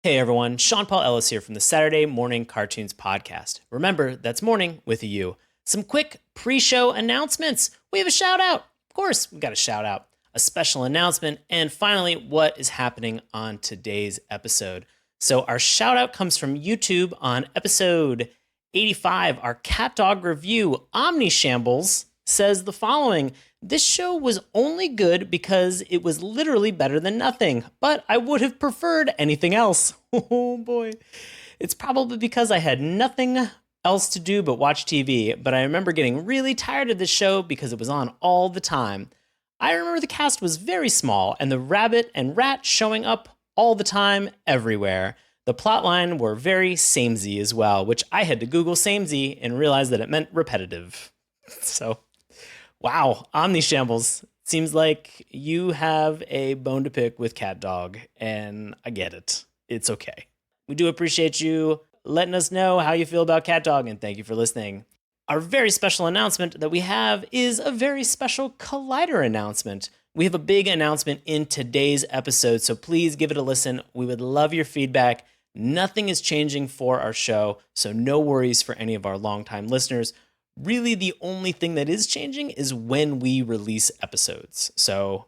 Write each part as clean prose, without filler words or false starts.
Hey everyone, Sean Paul Ellis here from the Saturday Morning Cartoons Podcast. Remember, that's morning with a U. Some quick pre-show announcements. We have a shout out. Of course, we've got a shout out, a special announcement, and finally, what is happening on today's episode. So our shout out comes from YouTube on episode 85. Our cat dog review, Omnishambles, says the following. This show was only good because it was literally better than nothing, but I would have preferred anything else. Oh boy. It's probably because I had nothing else to do but watch TV, but I remember getting really tired of this show because it was on all the time. I remember the cast was very small and the rabbit and rat showing up all the time everywhere. The plotline were very samey as well, which I had to Google samey and realize that it meant repetitive. So, wow, Omnishambles. Seems like you have a bone to pick with Cat Dog, and I get it. It's okay. We do appreciate you letting us know how you feel about Cat Dog, and thank you for listening. Our very special announcement that we have is a very special Collider announcement. We have a big announcement in today's episode, so please give it a listen. We would love your feedback. Nothing is changing for our show, so no worries for any of our longtime listeners. Really, the only thing that is changing is when we release episodes.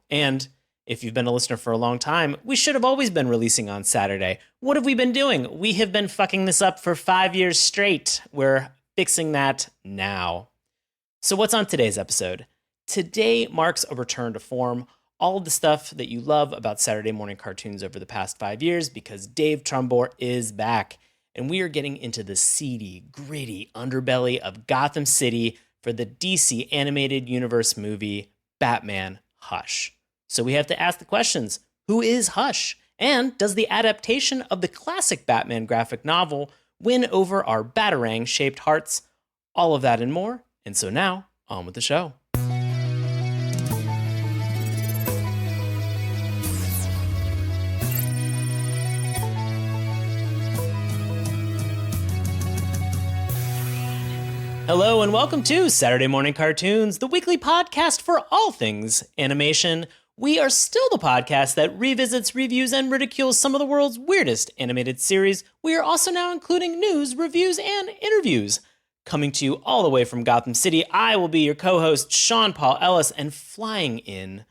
And if you've been a listener for a long time, we should have always been releasing on Saturday. What have we been doing? We have been fucking this up for 5 years straight. We're fixing that now. So what's on today's episode? Today marks a return to form. All of the stuff that you love about Saturday morning cartoons over the past 5 years, because Dave Trumbore is back. And we are getting into the seedy, gritty underbelly of Gotham City for the DC animated universe movie, Batman Hush. So we have to ask the questions, who is Hush? And does the adaptation of the classic Batman graphic novel win over our Batarang-shaped hearts? All of that and more. And so now, on with the show. Hello and welcome to Saturday Morning Cartoons, the weekly podcast for all things animation. We are still the podcast that revisits, reviews, and ridicules some of the world's weirdest animated series. We are also now including news, reviews, and interviews. Coming to you all the way from Gotham City, I will be your co-host, Sean Paul Ellis, and flying in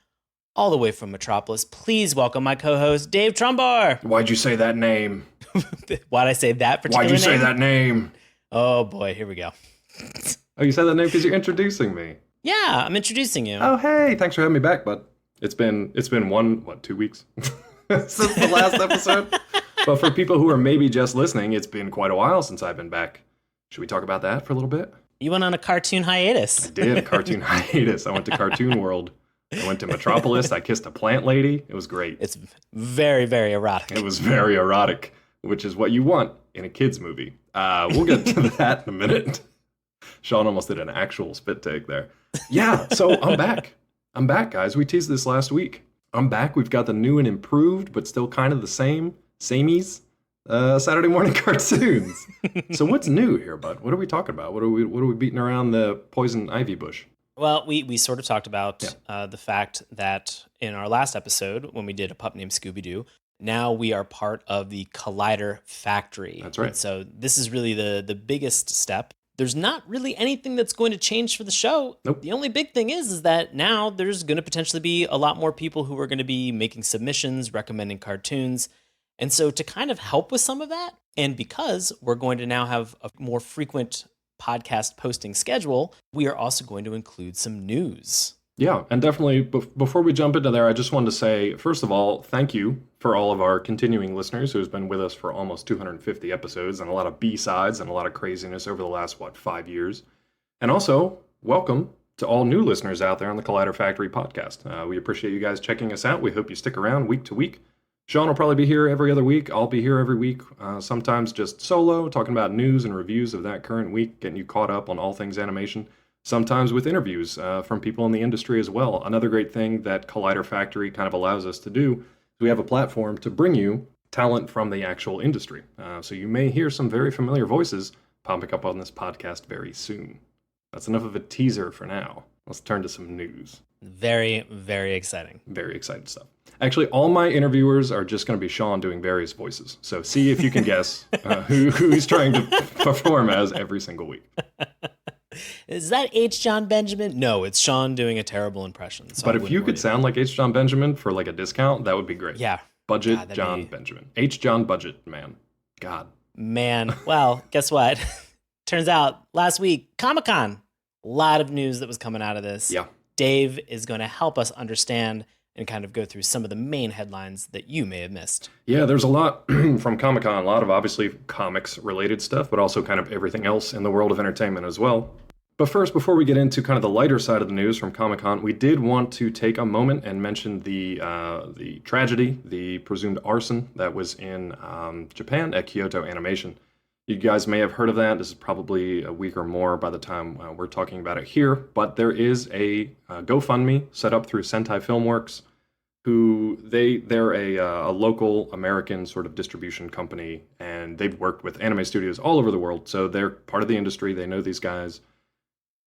all the way from Metropolis, please welcome my co-host, Dave Trumbore. Why'd you say that name? Why'd I say that particular name? Why'd you say that name? Oh boy, here we go. Oh, you said that name because you're introducing me. Yeah, I'm introducing you. Oh, hey, thanks for having me back, bud. It's been 2 weeks since the last episode. But for people who are maybe just listening, it's been quite a while since I've been back. Should we talk about that for a little bit? You went on a cartoon hiatus. I did, a cartoon hiatus. I went to Cartoon World. I went to Metropolis. I kissed a plant lady. It was great. It's very, very erotic. It was very erotic, which is what you want in a kid's movie. We'll get to that in a minute. Sean almost did an actual spit take there. Yeah, so I'm back. I'm back, guys. We teased this last week. I'm back. We've got the new and improved, but still kind of the samies, Saturday morning cartoons. So what's new here, bud? What are we talking about? What are we beating around the poison ivy bush? Well, we sort of talked about the fact that in our last episode, when we did A Pup Named Scooby-Doo, now we are part of the Collider Factory. That's right. And so this is really the biggest step. There's not really anything that's going to change for the show. Nope. The only big thing is that now there's going to potentially be a lot more people who are going to be making submissions, recommending cartoons. And so to kind of help with some of that, and because we're going to now have a more frequent podcast posting schedule, we are also going to include some news. Yeah, and definitely, before we jump into there, I just wanted to say, first of all, thank you for all of our continuing listeners who's been with us for almost 250 episodes and a lot of B-sides and a lot of craziness over the last, 5 years. And also, welcome to all new listeners out there on the Collider Factory podcast. We appreciate you guys checking us out. We hope you stick around week to week. Sean will probably be here every other week. I'll be here every week, sometimes just solo, talking about news and reviews of that current week, getting you caught up on all things animation. Sometimes with interviews from people in the industry as well. Another great thing that Collider Factory kind of allows us to do is we have a platform to bring you talent from the actual industry. So you may hear some very familiar voices popping up on this podcast very soon. That's enough of a teaser for now. Let's turn to some news. Very, very exciting. Very excited stuff. Actually, all my interviewers are just going to be Sean doing various voices. So see if you can guess who he's trying to perform as every single week. Is that H. John Benjamin? No, it's Sean doing a terrible impression. So but if you could sound like H. John Benjamin for like a discount, that would be great. Yeah. Budget God, John Benjamin. H. John Budget, man. God. Man. Well, guess what? Turns out last week, Comic-Con. A lot of news that was coming out of this. Yeah. Dave is going to help us understand and kind of go through some of the main headlines that you may have missed. Yeah, there's a lot from Comic-Con, a lot of obviously comics-related stuff, but also kind of everything else in the world of entertainment as well. But first, before we get into kind of the lighter side of the news from Comic-Con, we did want to take a moment and mention the tragedy, the presumed arson that was in Japan at Kyoto Animation. You guys may have heard of that. This is probably a week or more by the time we're talking about it here. But there is a GoFundMe set up through Sentai Filmworks, who they're a local American sort of distribution company, and they've worked with anime studios all over the world. So they're part of the industry. They know these guys.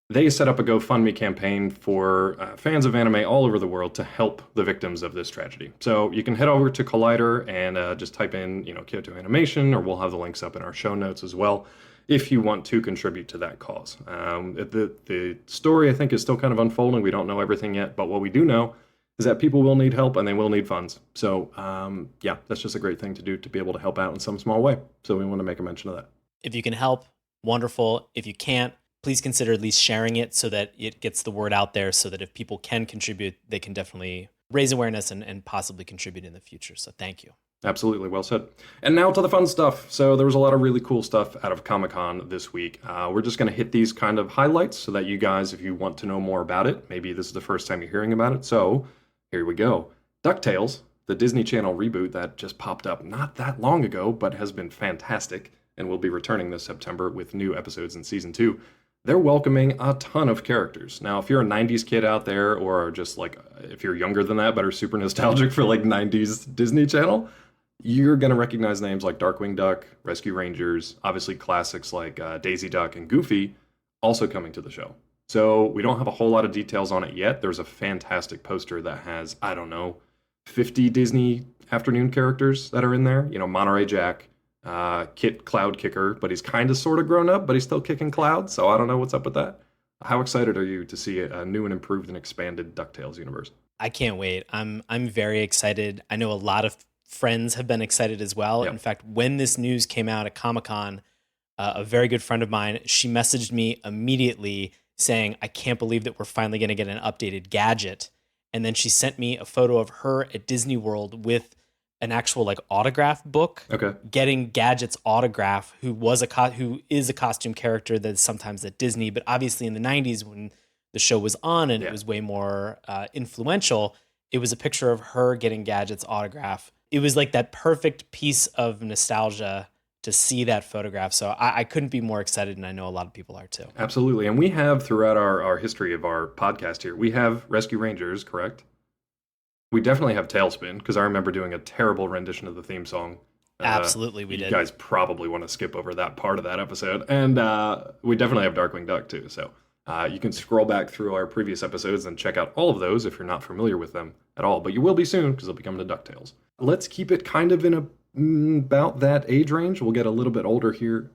They set up a GoFundMe campaign for fans of anime all over the world to help the victims of this tragedy. So you can head over to Collider and just type in, Kyoto Animation, or we'll have the links up in our show notes as well, if you want to contribute to that cause. The story, I think, is still kind of unfolding. We don't know everything yet, but what we do know is that people will need help and they will need funds. So, that's just a great thing to do to be able to help out in some small way. So we want to make a mention of that. If you can help, wonderful. If you can't, please consider at least sharing it so that it gets the word out there, so that if people can contribute, they can definitely raise awareness and possibly contribute in the future. So thank you. Absolutely. Well said. And now to the fun stuff. So there was a lot of really cool stuff out of Comic-Con this week. We're just going to hit these kind of highlights so that you guys, if you want to know more about it, maybe this is the first time you're hearing about it. So here we go. Ducktales, the Disney Channel reboot that just popped up not that long ago, but has been fantastic and will be returning this September with new episodes in season 2. They're welcoming a ton of characters. Now, if you're a 90s kid out there, or just like, if you're younger than that, but are super nostalgic for like 90s Disney Channel, you're going to recognize names like Darkwing Duck, Rescue Rangers, obviously classics like Daisy Duck and Goofy, also coming to the show. So we don't have a whole lot of details on it yet. There's a fantastic poster that has, 50 Disney afternoon characters that are in there. Monterey Jack, Kit Cloud Kicker, but he's kind of sort of grown up, but he's still kicking Cloud, so I don't know what's up with that. How excited are you to see a new and improved and expanded DuckTales universe? I can't wait. I'm very excited. I know a lot of friends have been excited as well. Yep. In fact, when this news came out at Comic-Con, a very good friend of mine, she messaged me immediately saying, I can't believe that we're finally going to get an updated gadget. And then she sent me a photo of her at Disney World with an actual autograph book, getting Gadget's autograph, who is a costume character that's sometimes at Disney, but obviously in the 90s when the show was on and it was way more influential, it was a picture of her getting Gadget's autograph. It was like that perfect piece of nostalgia to see that photograph. So I couldn't be more excited, and I know a lot of people are too. Absolutely. And we have, throughout our history of our podcast here, we have Rescue Rangers, correct? We definitely have Tailspin, because I remember doing a terrible rendition of the theme song. Absolutely, we did. You guys probably want to skip over that part of that episode. And we definitely have Darkwing Duck, too. So you can scroll back through our previous episodes and check out all of those if you're not familiar with them at all. But you will be soon, because they'll be coming to DuckTales. Let's keep it kind of in about that age range. We'll get a little bit older here.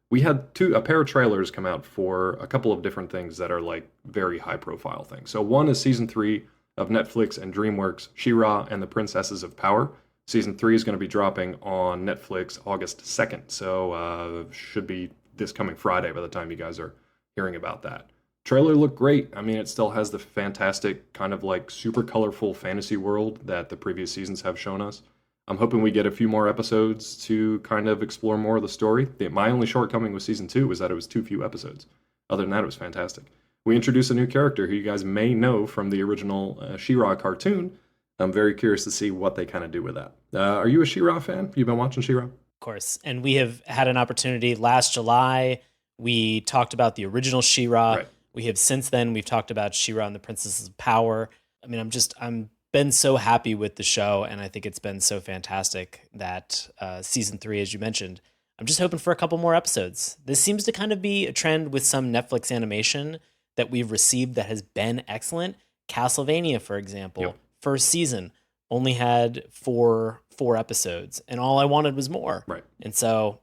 We had a pair of trailers come out for a couple of different things that are very high-profile things. So one is Season 3 of Netflix and DreamWorks, She-Ra and the Princesses of Power. Season 3 is going to be dropping on Netflix August 2nd, so should be this coming Friday by the time you guys are hearing about that. Trailer looked great. I mean, it still has the fantastic kind of super colorful fantasy world that the previous seasons have shown us. I'm hoping we get a few more episodes to kind of explore more of the story. My only shortcoming with Season 2 was that it was too few episodes. Other than that, it was fantastic. We introduced a new character who you guys may know from the original She-Ra cartoon. I'm very curious to see what they kind of do with that. Are you a She-Ra fan? You've been watching She-Ra? Of course. And we have had an opportunity. Last July, we talked about the original She-Ra. Right. We have since then, we've talked about She-Ra and the Princesses of Power. I mean, I'm been so happy with the show, and I think it's been so fantastic that season 3, as you mentioned, I'm just hoping for a couple more episodes. This seems to kind of be a trend with some Netflix animation that we've received that has been excellent. Castlevania, for example, Yep. first season only had four episodes, and all I wanted was more. Right. And so,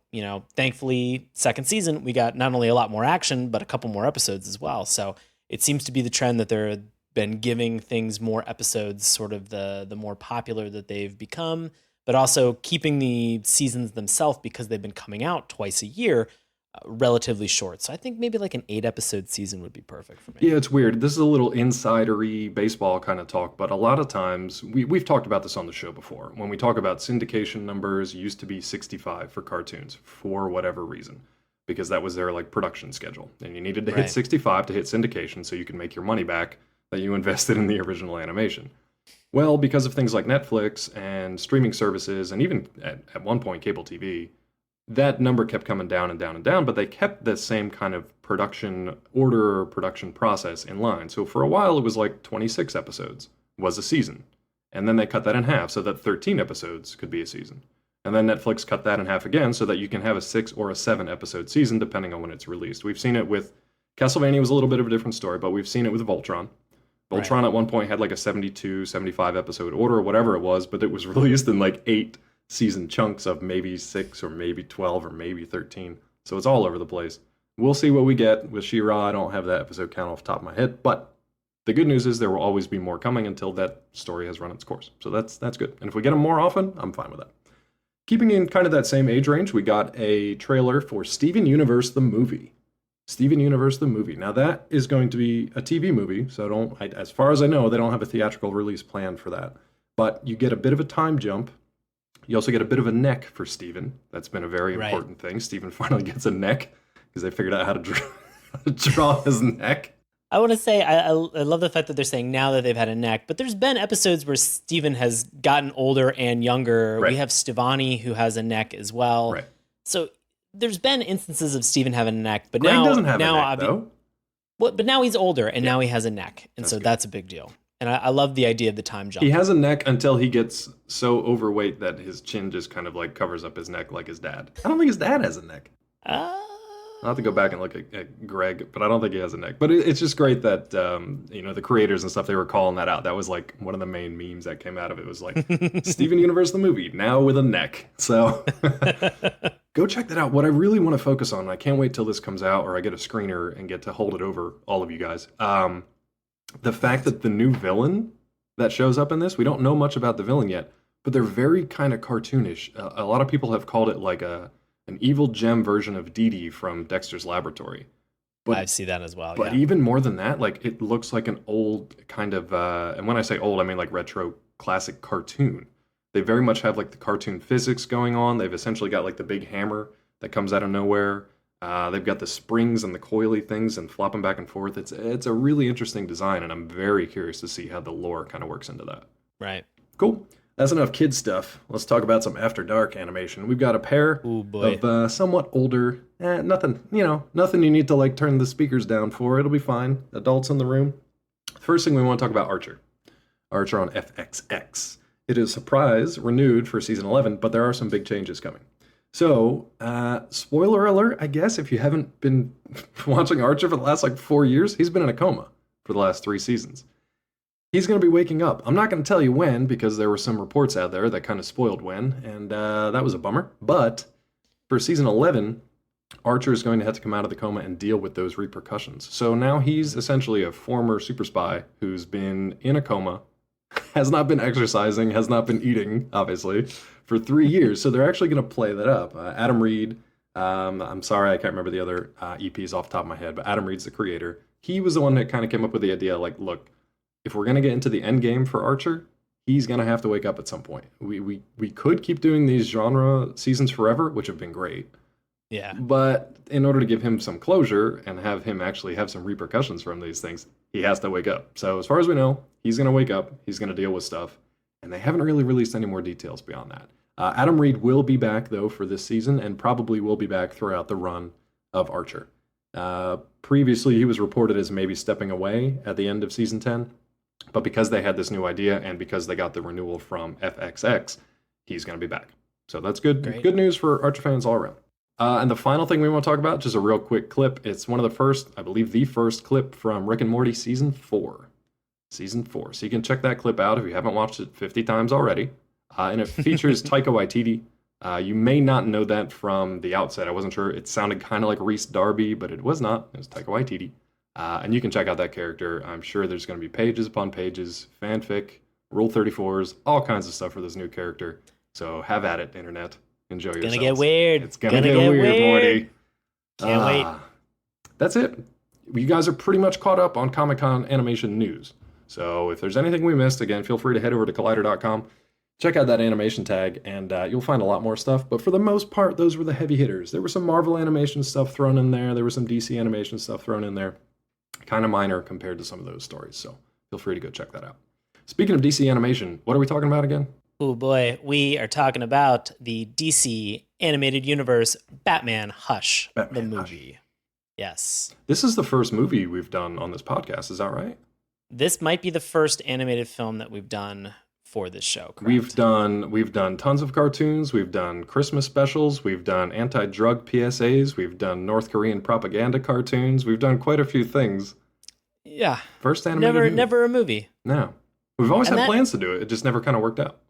thankfully, second season, we got not only a lot more action, but a couple more episodes as well. So it seems to be the trend that they're been giving things more episodes, sort of the more popular that they've become, but also keeping the seasons themselves, because they've been coming out twice a year, relatively short. So I think maybe like an 8-episode season would be perfect for me. Yeah, it's weird. This is a little insidery baseball kind of talk, but a lot of times we've talked about this on the show before. When we talk about syndication numbers, used to be 65 for cartoons for whatever reason, because that was their like production schedule, and you needed to hit 65 to hit syndication so you could make your money back that you invested in the original animation. Well, because of things like Netflix and streaming services, and even at one point cable TV, that number kept coming down and down and down, but they kept the same kind of production order or production process in line. So for a while, it was like 26 episodes was a season. And then they cut that in half so that 13 episodes could be a season. And then Netflix cut that in half again so that you can have a 6 or a 7 episode season depending on when it's released. We've seen it with Castlevania was a little bit of a different story, but we've seen it with Voltron. Voltron at one point had like a 72, 75 episode order or whatever it was, but it was released in like 8 season chunks of maybe 6 or maybe 12 or maybe 13. So it's all over the place. We'll see what we get with She-Ra. I don't have that episode count off the top of my head, but the good news is there will always be more coming until that story has run its course. So that's good. And if we get them more often, I'm fine with that. Keeping in kind of that same age range, we got a trailer for Steven Universe the movie. Steven Universe the movie. Now that is going to be a TV movie, so as far as I know, they don't have a theatrical release planned for that. But you get a bit of a time jump. You also get a bit of a neck for Steven. That's been a very important thing. Steven finally gets a neck because they figured out how to draw his neck. I want to say, I love the fact that they're saying now that they've had a neck, but there's been episodes where Steven has gotten older and younger. Right. We have Stevani who has a neck as well. Right. So there's been instances of Steven having a neck, but Greg now doesn't have a neck, though. But now he's older, and now he has a neck, and that's a big deal. And I love the idea of the time jump. He has a neck until he gets so overweight that his chin just kind of like covers up his neck like his dad. I don't think his dad has a neck. I'll have to go back and look at Greg, but I don't think he has a neck. But it's just great that, the creators and stuff, they were calling that out. That was like one of the main memes that came out of it. Was like, Steven Universe the movie, now with a neck. So go check that out. What I really want to focus on, I can't wait till this comes out or I get a screener and get to hold it over all of you guys. The fact that the new villain that shows up in this, we don't know much about the villain yet, but they're very kind of cartoonish. A lot of people have called it like an evil gem version of Dee Dee from Dexter's Laboratory. But I see that as well. But even more than that, like it looks like an old kind of, and when I say old, I mean like retro classic cartoon. They very much have like the cartoon physics going on. They've essentially got like the big hammer that comes out of nowhere. They've got the springs and the coily things and flopping back and forth. It's a really interesting design, and I'm very curious to see how the lore kind of works into that. Right. Cool. That's enough kid stuff. Let's talk about some After Dark animation. We've got a pair of somewhat older, nothing you need to like turn the speakers down for. It'll be fine. Adults in the room. First thing we want to talk about Archer. Archer on FXX. It is surprise renewed for season 11, but there are some big changes coming. So, spoiler alert, I guess, if you haven't been watching Archer for the last 4 years, he's been in a coma for the last 3 seasons. He's going to be waking up. I'm not going to tell you when, because there were some reports out there that kind of spoiled when, and that was a bummer. But for season 11, Archer is going to have to come out of the coma and deal with those repercussions. So now he's essentially a former super spy who's been in a coma, has not been exercising, has not been eating, obviously, for 3 years. So they're actually going to play that up. Adam Reed, I'm sorry, I can't remember the other EPs off the top of my head, but Adam Reed's the creator. He was the one that kind of came up with the idea, look, if we're going to get into the end game for Archer, he's going to have to wake up at some point. We could keep doing these genre seasons forever, which have been great. Yeah. But in order to give him some closure and have him actually have some repercussions from these things, he has to wake up. So as far as we know, he's going to wake up. He's going to deal with stuff. And they haven't really released any more details beyond that. Adam Reed will be back, though, for this season, and probably will be back throughout the run of Archer. Previously, he was reported as maybe stepping away at the end of season 10. But because they had this new idea and because they got the renewal from FXX, he's going to be back. So that's good. Great. Good news for Archer fans all around. And the final thing we want to talk about, just a real quick clip. It's one of the first, I believe the first clip from Rick and Morty season 4. Season 4. So you can check that clip out if you haven't watched it 50 times already. And it features Taika Waititi. You may not know that from the outset. I wasn't sure. It sounded kind of like Rhys Darby, but it was not. It was Taika Waititi. And you can check out that character. I'm sure there's going to be pages upon pages, fanfic, Rule 34s, all kinds of stuff for this new character. So have at it, internet. Enjoy yourselves. Gonna get weird. It's gonna get weird, Morty. Can't wait. That's it. You guys are pretty much caught up on Comic-Con animation news. So if there's anything we missed, again, feel free to head over to collider.com. Check out that animation tag, and you'll find a lot more stuff. But for the most part, those were the heavy hitters. There was some Marvel animation stuff thrown in there. There was some DC animation stuff thrown in there. Kind of minor compared to some of those stories. So feel free to go check that out. Speaking of DC animation, what are we talking about again? Oh boy, we are talking about the DC animated universe Batman Hush, the movie. Hush. Yes. This is the first movie we've done on this podcast, is that right? This might be the first animated film that we've done for this show, correct? We've done tons of cartoons, we've done Christmas specials, we've done anti-drug PSAs, we've done North Korean propaganda cartoons, we've done quite a few things. Yeah. First animated movie. Never a movie. No. We've always had plans to do it. It just never kind of worked out.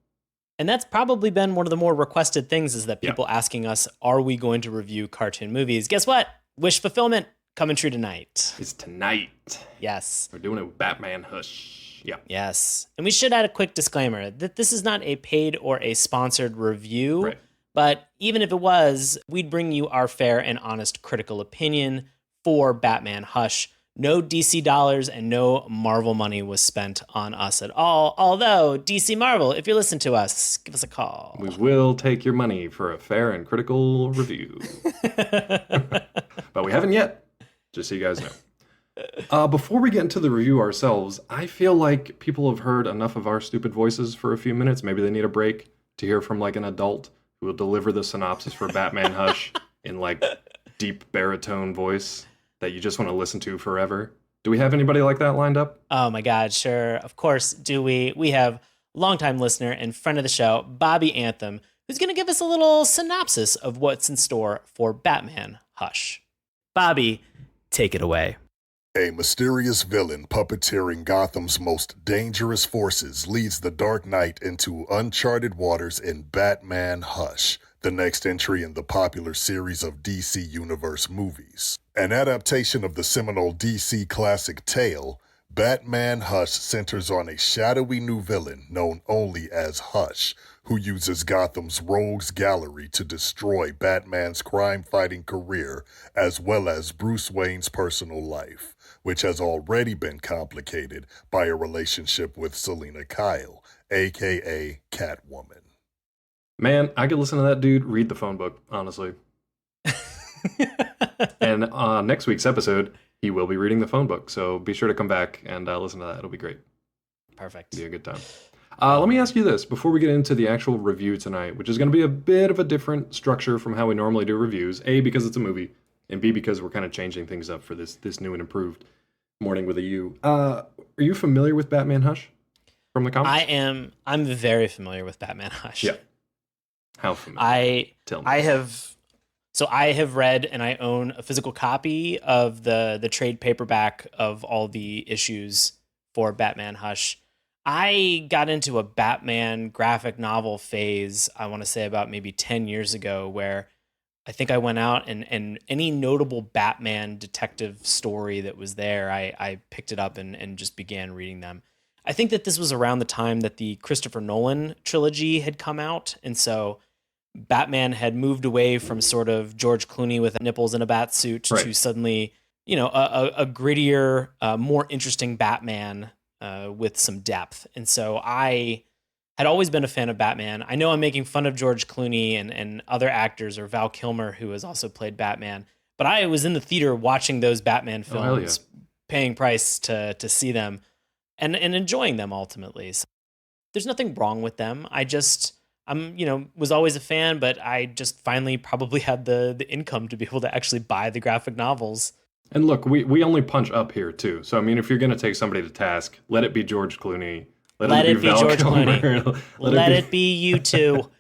And that's probably been one of the more requested things, is that people asking us, are we going to review cartoon movies? Guess what? Wish fulfillment coming true tonight. It's tonight. Yes. We're doing it with Batman Hush. Yeah. Yes. And we should add a quick disclaimer that this is not a paid or a sponsored review. Right. But even if it was, we'd bring you our fair and honest critical opinion for Batman Hush. No DC dollars and no Marvel money was spent on us at all. Although, DC Marvel, if you listen to us, give us a call. We will take your money for a fair and critical review. But we haven't yet, just so you guys know. Before we get into the review ourselves, I feel like people have heard enough of our stupid voices for a few minutes. Maybe they need a break to hear from like an adult who will deliver the synopsis for Batman Hush in like deep baritone voice that you just want to listen to forever. Do we have anybody like that lined up? Oh my God, sure. Of course, do we. We have longtime listener and friend of the show, Bobby Anthem, who's going to give us a little synopsis of what's in store for Batman Hush. Bobby, take it away. A mysterious villain puppeteering Gotham's most dangerous forces leads the Dark Knight into uncharted waters in Batman Hush, the next entry in the popular series of DC Universe movies. An adaptation of the seminal DC classic tale, Batman Hush centers on a shadowy new villain known only as Hush, who uses Gotham's rogues gallery to destroy Batman's crime-fighting career as well as Bruce Wayne's personal life, which has already been complicated by a relationship with Selina Kyle, aka Catwoman. Man, I could listen to that dude read the phone book, honestly. And next week's episode, he will be reading the phone book, so be sure to come back and listen to that. It'll be great. Perfect. Be a good time. Let me ask you this before we get into the actual review tonight, which is going to be a bit of a different structure from how we normally do reviews. A, because it's a movie, and B, because we're kind of changing things up for this new and improved Morning with a U. Are you familiar with Batman Hush from the comics? I am. I'm very familiar with Batman Hush. Yeah. How familiar? Tell me. I have read and I own a physical copy of the trade paperback of all the issues for Batman Hush. I got into a Batman graphic novel phase, I want to say about maybe 10 years ago, where I think I went out and any notable Batman detective story that was there, I picked it up and just began reading them. I think that this was around the time that the Christopher Nolan trilogy had come out, and so Batman had moved away from sort of George Clooney with nipples and a bat suit to suddenly, a grittier, more interesting Batman with some depth. And so I had always been a fan of Batman. I know I'm making fun of George Clooney and other actors, or Val Kilmer, who has also played Batman, but I was in the theater watching those Batman films, paying price to see them and enjoying them ultimately. So there's nothing wrong with them. Was always a fan, but I just finally probably had the income to be able to actually buy the graphic novels. And look, we only punch up here too. So I mean, if you're going to take somebody to task, let it be George Clooney. Let it be George Clooney. Let it be you too.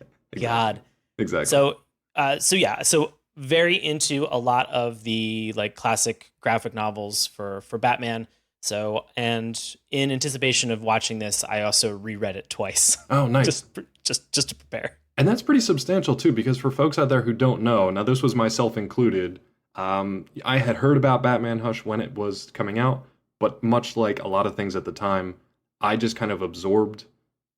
God. Exactly. So very into a lot of the like classic graphic novels for Batman. So, and in anticipation of watching this, I also reread it twice. Oh, nice. just to prepare. And that's pretty substantial too, because for folks out there who don't know, now this was myself included, I had heard about Batman Hush when it was coming out, but much like a lot of things at the time, I just kind of absorbed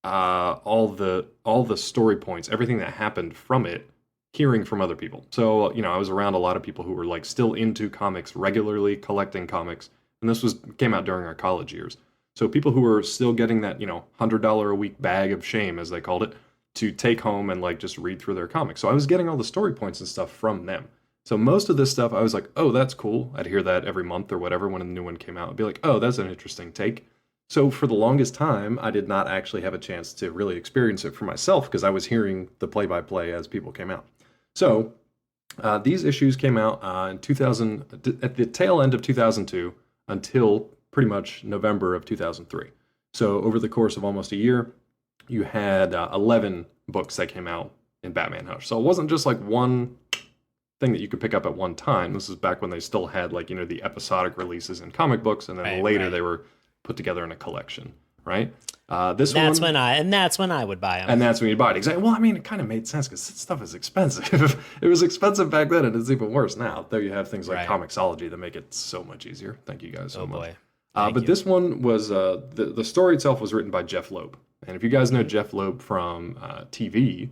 all the story points, everything that happened from it, hearing from other people. So, I was around a lot of people who were like still into comics, regularly collecting comics, and this came out during our college years. So people who were still getting that, $100 a week bag of shame, as they called it, to take home and like just read through their comics. So I was getting all the story points and stuff from them. So most of this stuff, I was like, oh, that's cool. I'd hear that every month or whatever when a new one came out. I'd be like, oh, that's an interesting take. So for the longest time, I did not actually have a chance to really experience it for myself because I was hearing the play-by-play as people came out. So these issues came out in 2000, at the tail end of 2002 until pretty much November of 2003. So over the course of almost a year, you had 11 books that came out in Batman Hush. So it wasn't just like one thing that you could pick up at one time. This is back when they still had like, the episodic releases in comic books, and then later they were put together in a collection, right? That's when I would buy them. And that's when you'd buy it. Exactly. Well, I mean, it kind of made sense because this stuff is expensive. It was expensive back then, and it's even worse now. Though you have things like Comixology that make it so much easier. Thank you guys so much. But this one was, the story itself was written by Jeph Loeb. And if you guys know Jeph Loeb from TV,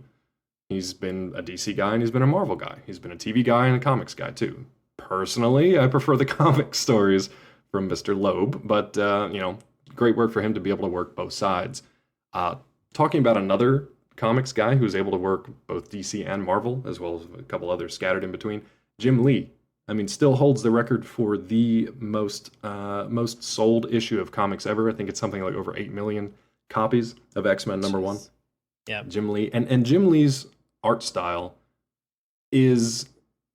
he's been a DC guy and he's been a Marvel guy. He's been a TV guy and a comics guy too. Personally, I prefer the comic stories from Mr. Loeb, but great work for him to be able to work both sides. Talking about another comics guy who's able to work both DC and Marvel, as well as a couple others scattered in between, Jim Lee. I mean, still holds the record for the most sold issue of comics ever. I think it's something like over 8 million copies of X-Men #1. Yeah, Jim Lee, and Jim Lee's art style is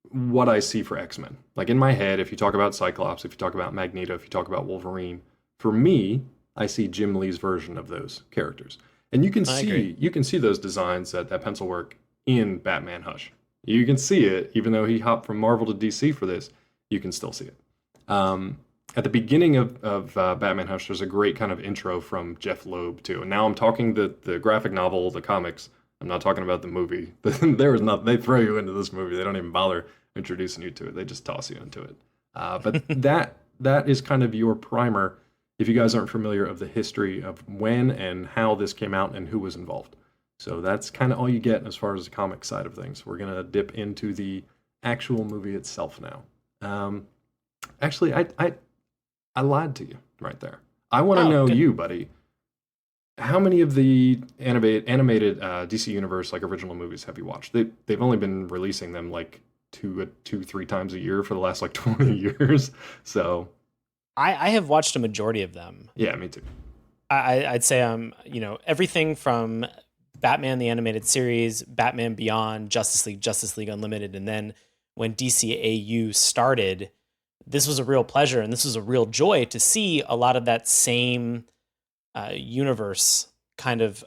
what I see for X-Men. Like in my head, if you talk about Cyclops, if you talk about Magneto, if you talk about Wolverine, for me, I see Jim Lee's version of those characters. And you can see those designs, that pencil work in Batman Hush. You can see it, even though he hopped from Marvel to DC for this, you can still see it. At the beginning of Batman Hush, there's a great kind of intro from Jeph Loeb too. And now I'm talking the graphic novel, the comics. I'm not talking about the movie. There was nothing. They throw you into this movie. They don't even bother introducing you to it. They just toss you into it. But that is kind of your primer, if you guys aren't familiar, of the history of when and how this came out and who was involved. So that's kind of all you get as far as the comic side of things. We're going to dip into the actual movie itself now. Actually, I lied to you right there. I want to know you, buddy. How many of the animated DC Universe like original movies have you watched? They've only been releasing them like 2-3 times a year for the last like 20 years. So I have watched a majority of them. Yeah, me too. I'd say everything from Batman the Animated Series, Batman Beyond, Justice League Unlimited, and then when DCAU started, this was a real pleasure and this was a real joy to see a lot of that same universe kind of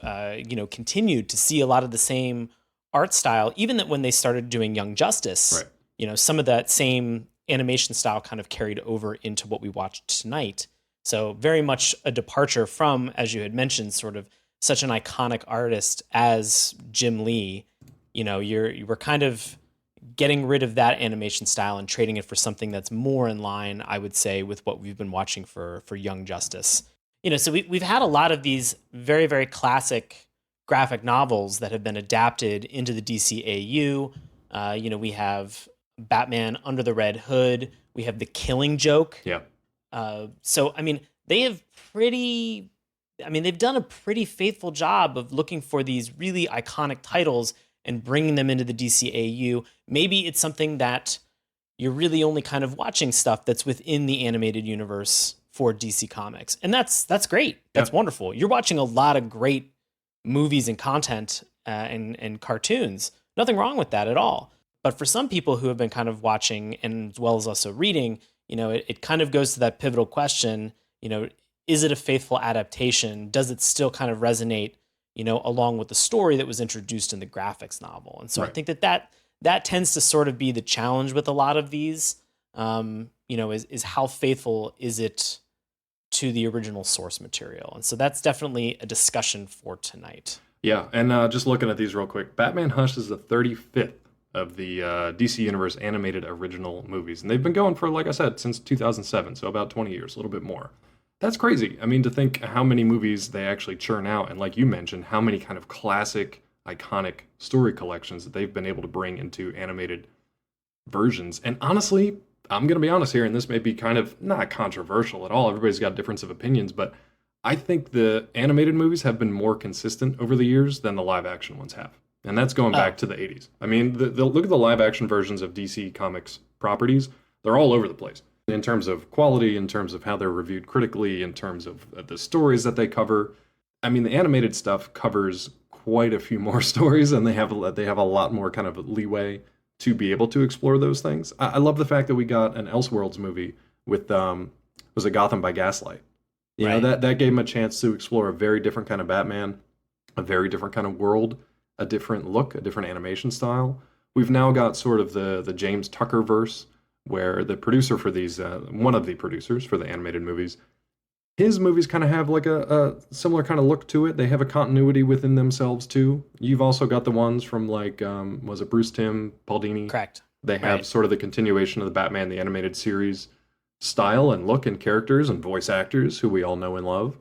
continued, to see a lot of the same art style, even that when they started doing Young Justice, some of that same animation style kind of carried over into what we watched tonight. So very much a departure from, as you had mentioned, sort of such an iconic artist as Jim Lee. You were kind of getting rid of that animation style and trading it for something that's more in line, I would say, with what we've been watching for Young Justice. So we've had a lot of these very, very classic graphic novels that have been adapted into the DCAU. We have Batman Under the Red Hood. We have The Killing Joke. Yeah. So, I mean, they've done a pretty faithful job of looking for these really iconic titles and bringing them into the DCAU. Maybe it's something that you're really only kind of watching stuff that's within the animated universe for DC Comics. And that's great. That's wonderful. You're watching a lot of great movies and content and cartoons. Nothing wrong with that at all. But for some people who have been kind of watching and as well as also reading, it kind of goes to that pivotal question, is it a faithful adaptation? Does it still kind of resonate, along with the story that was introduced in the graphics novel? And so I think that tends to sort of be the challenge with a lot of these, is how faithful is it to the original source material. And so that's definitely a discussion for tonight. Yeah, and just looking at these real quick, Batman Hush is the 35th of the DC Universe animated original movies. And they've been going for, like I said, since 2007, so about 20 years, a little bit more. That's crazy. I mean, to think how many movies they actually churn out, and like you mentioned, how many kind of classic, iconic story collections that they've been able to bring into animated versions. And honestly, I'm going to be honest here, and this may be kind of not controversial at all. Everybody's got difference of opinions, but I think the animated movies have been more consistent over the years than the live action ones have. And that's going back to the 80s. I mean, look at the live action versions of DC Comics properties. They're all over the place in terms of quality, in terms of how they're reviewed critically, in terms of the stories that they cover. I mean, the animated stuff covers quite a few more stories, and they have a lot more kind of leeway to be able to explore those things. I love the fact that we got an Elseworlds movie with was it Gotham by Gaslight? You know, that gave him a chance to explore a very different kind of Batman, a very different kind of world, a different look, a different animation style. We've now got sort of the James Tucker verse, where the producer for these, one of the producers for the animated movies, his movies kind of have like a similar kind of look to it. They have a continuity within themselves too. You've also got the ones from like, was it Bruce Timm, Paul Dini? Correct. They have sort of the continuation of the Batman, the animated series style and look and characters and voice actors who we all know and love.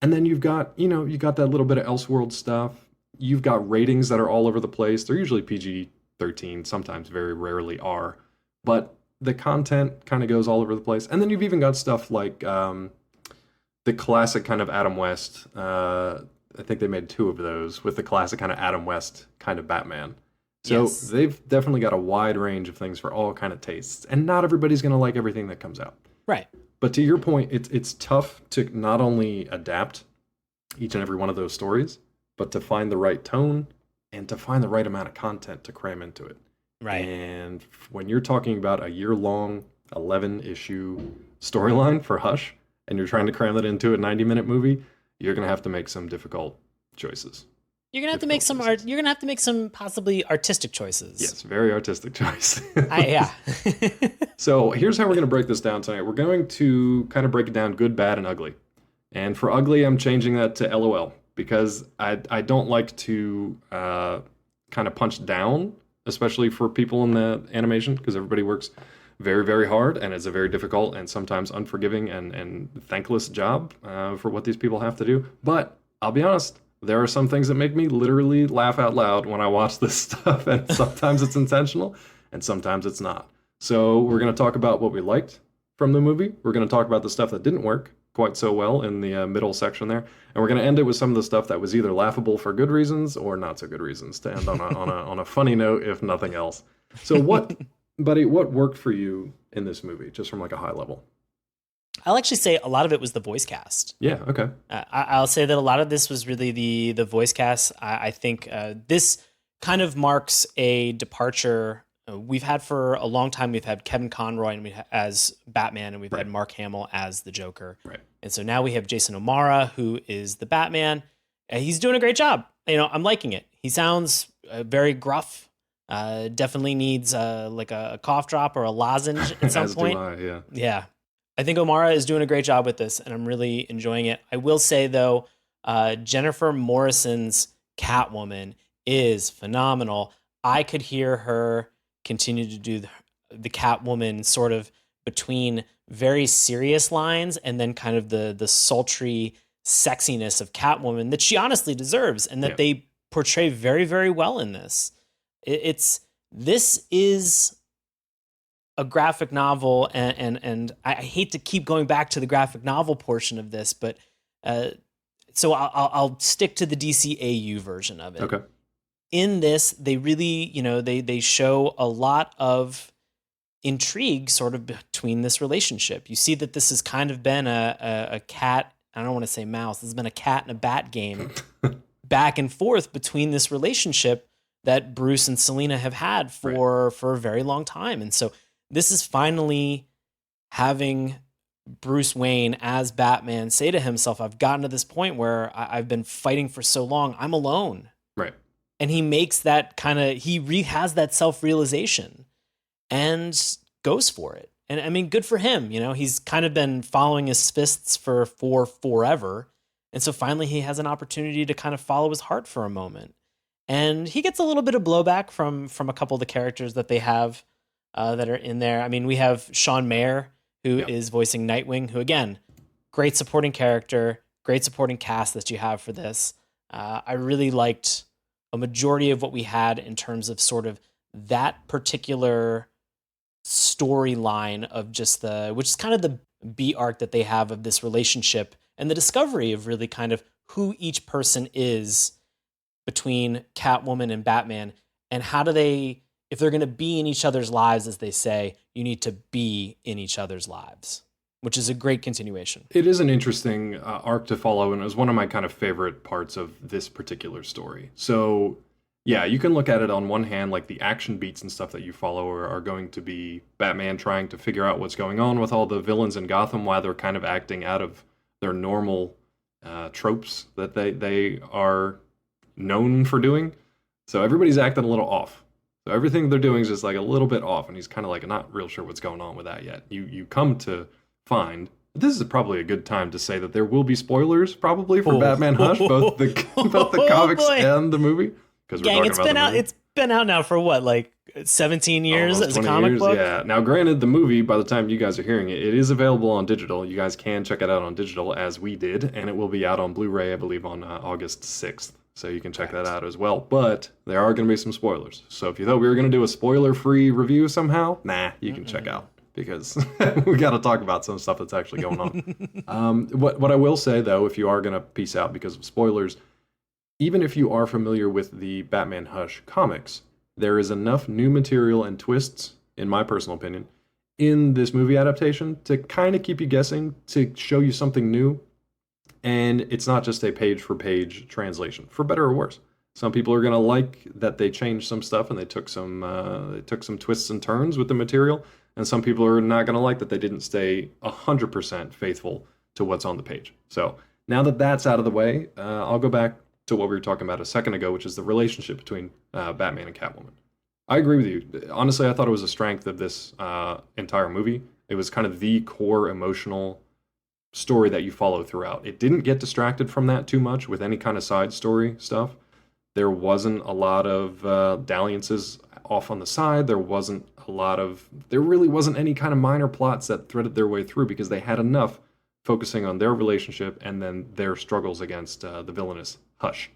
And then you've got, you got that little bit of Elseworld stuff. You've got ratings that are all over the place. They're usually PG-13, sometimes very rarely R. But the content kind of goes all over the place. And then you've even got stuff like the classic kind of Adam West. I think they made 2 of those with the classic kind of Adam West kind of Batman. So they've definitely got a wide range of things for all kind of tastes. And not everybody's going to like everything that comes out. Right. But to your point, it's tough to not only adapt each and every one of those stories, but to find the right tone and to find the right amount of content to cram into it. Right. And when you're talking about a year-long, 11-issue storyline for Hush, and you're trying to cram that into a 90-minute movie, you're going to have to make some difficult choices. You're gonna have to make some art. You're gonna have to make some possibly artistic choices. Yes, very artistic choice. Yeah. So here's how we're going to break this down tonight. We're going to kind of break it down good, bad, and ugly. And for ugly, I'm changing that to LOL because I don't like to kind of punch down, especially for people in the animation, because everybody works very, very hard, and it's a very difficult and sometimes unforgiving and thankless job for what these people have to do. But I'll be honest, there are some things that make me literally laugh out loud when I watch this stuff, and sometimes it's intentional, and sometimes it's not. So we're going to talk about what we liked from the movie. We're going to talk about the stuff that didn't work quite so well in the middle section there, and we're going to end it with some of the stuff that was either laughable for good reasons or not so good reasons to end on a funny note, if nothing else. So what, buddy, what worked for you in this movie, just from like a high level? I'll actually say a lot of it was the voice cast. Yeah, okay. I'll say that a lot of this was really the voice cast. I think this kind of marks a departure. We've had for a long time, we've had Kevin Conroy as Batman, and we've had Mark Hamill as the Joker. Right. And so now we have Jason O'Mara, who is the Batman. He's doing a great job. I'm liking it. He sounds very gruff. Definitely needs like a cough drop or a lozenge at some point. Yeah. I think O'Mara is doing a great job with this, and I'm really enjoying it. I will say, though, Jennifer Morrison's Catwoman is phenomenal. I could hear her continue to do the Catwoman sort of between very serious lines and then kind of the sultry sexiness of Catwoman that she honestly deserves, and that they portray very, very well in this. This is a graphic novel, and I hate to keep going back to the graphic novel portion of this, but so I'll stick to the DCAU version of it. Okay. In this, they really, they show a lot of intrigue sort of between this relationship. You see that this has kind of been a cat, I don't want to say mouse, this has been a cat and a bat game back and forth between this relationship that Bruce and Selina have had for a very long time. And so this is finally having Bruce Wayne as Batman say to himself, I've gotten to this point where I've been fighting for so long, I'm alone. Right. And he makes that kind of, has that self-realization and goes for it. And I mean, good for him. You know, he's kind of been following his fists for forever. And so finally he has an opportunity to kind of follow his heart for a moment. And he gets a little bit of blowback from a couple of the characters that they have that are in there. I mean, we have Sean Mayer, who is voicing Nightwing, who, again, great supporting character, great supporting cast that you have for this. I really liked a majority of what we had in terms of sort of that particular storyline of just which is kind of the B arc that they have of this relationship and the discovery of really kind of who each person is between Catwoman and Batman, and how do they, if they're going to be in each other's lives, as they say, you need to be in each other's lives, which is a great continuation. It is an interesting arc to follow, and it was one of my kind of favorite parts of this particular story. So, yeah, you can look at it on one hand, like the action beats and stuff that you follow are going to be Batman trying to figure out what's going on with all the villains in Gotham while they're kind of acting out of their normal tropes that they are known for doing. So everybody's acting a little off. So everything they're doing is just like a little bit off, and he's kind of like not real sure what's going on with that yet. You come to find this is probably a good time to say that there will be spoilers probably for Batman Hush, both the comics and the movie. Because we're talking about the movie. It's been out now for what, like 17 years almost as a comic book? Yeah. Now, granted, the movie, by the time you guys are hearing it, it is available on digital. You guys can check it out on digital, as we did, and it will be out on Blu-ray, I believe, on August 6th. So you can check that out as well. But there are going to be some spoilers. So if you thought we were going to do a spoiler-free review somehow, you can check out. Because we got to talk about some stuff that's actually going on. What I will say, though, if you are going to peace out because of spoilers, even if you are familiar with the Batman Hush comics, there is enough new material and twists, in my personal opinion, in this movie adaptation to kind of keep you guessing, to show you something new. And it's not just a page-for-page translation, for better or worse. Some people are going to like that they changed some stuff and they took some twists and turns with the material. And some people are not going to like that they didn't stay 100% faithful to what's on the page. So now that that's out of the way, I'll go back to what we were talking about a second ago, which is the relationship between Batman and Catwoman. I agree with you. Honestly, I thought it was a strength of this entire movie. It was kind of the core emotional story that you follow throughout. It didn't get distracted from that too much with any kind of side story stuff. There wasn't a lot of dalliances off on the side. There really wasn't any kind of minor plots that threaded their way through because they had enough focusing on their relationship and then their struggles against the villainous Hush.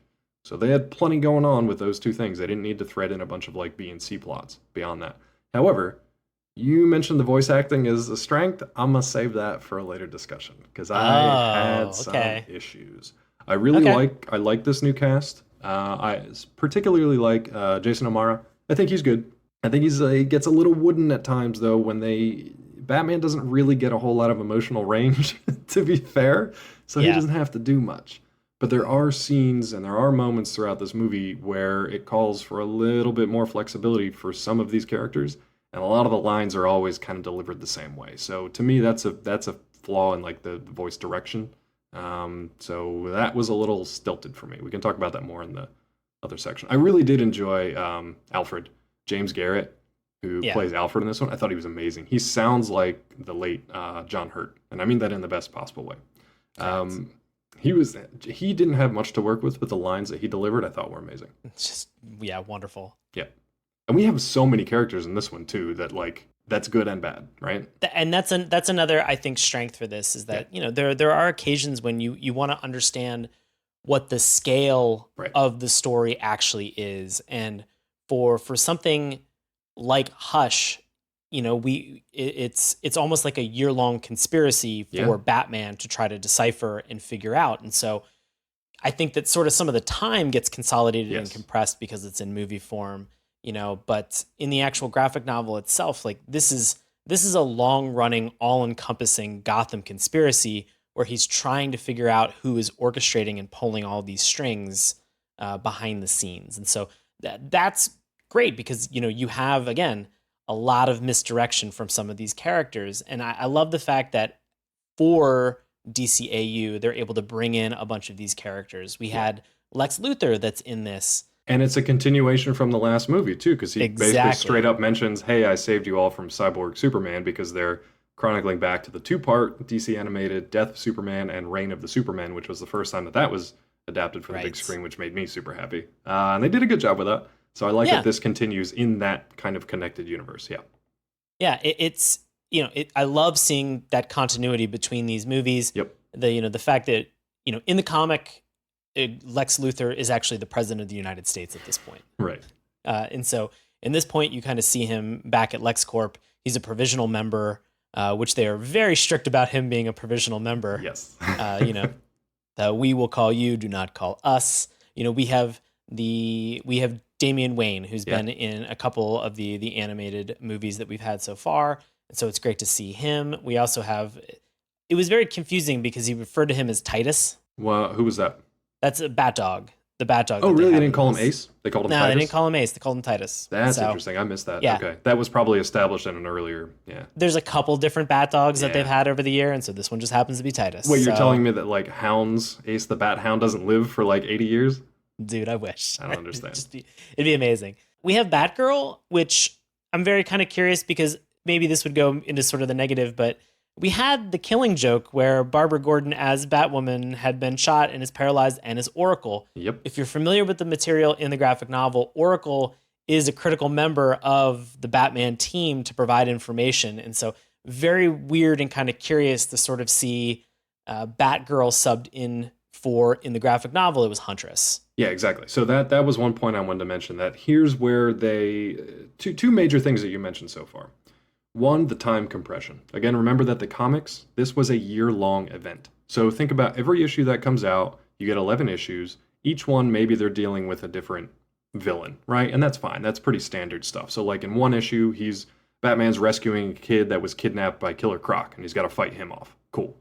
So they had plenty going on with those two things. They didn't need to thread in a bunch of like B and C plots beyond that. However, you mentioned the voice acting is a strength. I'm going to save that for a later discussion because I had some issues. I really like this new cast. I particularly like Jason O'Mara. I think he's good. I think he gets a little wooden at times, though, when Batman doesn't really get a whole lot of emotional range, to be fair, so he doesn't have to do much. But there are scenes and there are moments throughout this movie where it calls for a little bit more flexibility for some of these characters, and a lot of the lines are always kind of delivered the same way. So to me, that's a flaw in like the voice direction. So that was a little stilted for me. We can talk about that more in the other section. I really did enjoy Alfred, James Garrett, who plays Alfred in this one. I thought he was amazing. He sounds like the late John Hurt, and I mean that in the best possible way. He didn't have much to work with, but the lines that he delivered I thought were amazing. It's just wonderful. Yeah. And we have so many characters in this one too that like that's good and bad, right? And that's another, I think, strength for this is that, there are occasions when you want to understand what the scale of the story actually is. And for something like Hush, it's almost like a year-long conspiracy for Batman to try to decipher and figure out. And so I think that sort of some of the time gets consolidated and compressed because it's in movie form, but in the actual graphic novel itself, like this is a long-running, all-encompassing Gotham conspiracy where he's trying to figure out who is orchestrating and pulling all these strings behind the scenes. And so that's great because, you have, again, a lot of misdirection from some of these characters. And I love the fact that for DCAU, they're able to bring in a bunch of these characters. We had Lex Luthor that's in this, And it's a continuation from the last movie, too, because he basically straight up mentions, hey, I saved you all from Cyborg Superman, because they're chronicling back to the two-part DC animated Death of Superman and Reign of the Superman, which was the first time that was adapted for the big screen, which made me super happy. And they did a good job with that. So I like that this continues in that kind of connected universe. Yeah. Yeah, it's, I love seeing that continuity between these movies. Yep. The fact that, in the comic, Lex Luthor is actually the president of the United States at this point. Right. And so in this point, you kind of see him back at LexCorp. He's a provisional member, which they are very strict about him being a provisional member. Yes. We will call you, do not call us. We have Damian Wayne, who's been in a couple of the animated movies that we've had so far. And so it's great to see him. We also have, it was very confusing because he referred to him as Titus. Well, who was that? That's a Bat Dog. The Bat Dog. Oh, really? They didn't call him Ace? They called him Titus? No, they didn't call him Ace. They called him Titus. That's interesting. I missed that. Yeah. Okay. That was probably established in an earlier, There's a couple different Bat Dogs that they've had over the year, and so this one just happens to be Titus. Wait, you're telling me that, like, Hounds, Ace the Bat Hound doesn't live for, like, 80 years? Dude, I wish. I don't understand. It'd be amazing. We have Batgirl, which I'm very kind of curious because maybe this would go into sort of the negative, but we had the Killing Joke where Barbara Gordon as Batwoman had been shot and is paralyzed and is Oracle. Yep. If you're familiar with the material in the graphic novel, Oracle is a critical member of the Batman team to provide information. And so very weird and kind of curious to sort of see Batgirl subbed in the graphic novel. It was Huntress. Yeah, exactly. So that was one point I wanted to mention, that here's where two major things that you mentioned so far. One, the time compression. Again, remember that the comics, this was a year-long event. So think about every issue that comes out, you get 11 issues. Each one, maybe they're dealing with a different villain, right? And that's fine. That's pretty standard stuff. So like in one issue, Batman's rescuing a kid that was kidnapped by Killer Croc, and he's got to fight him off. Cool.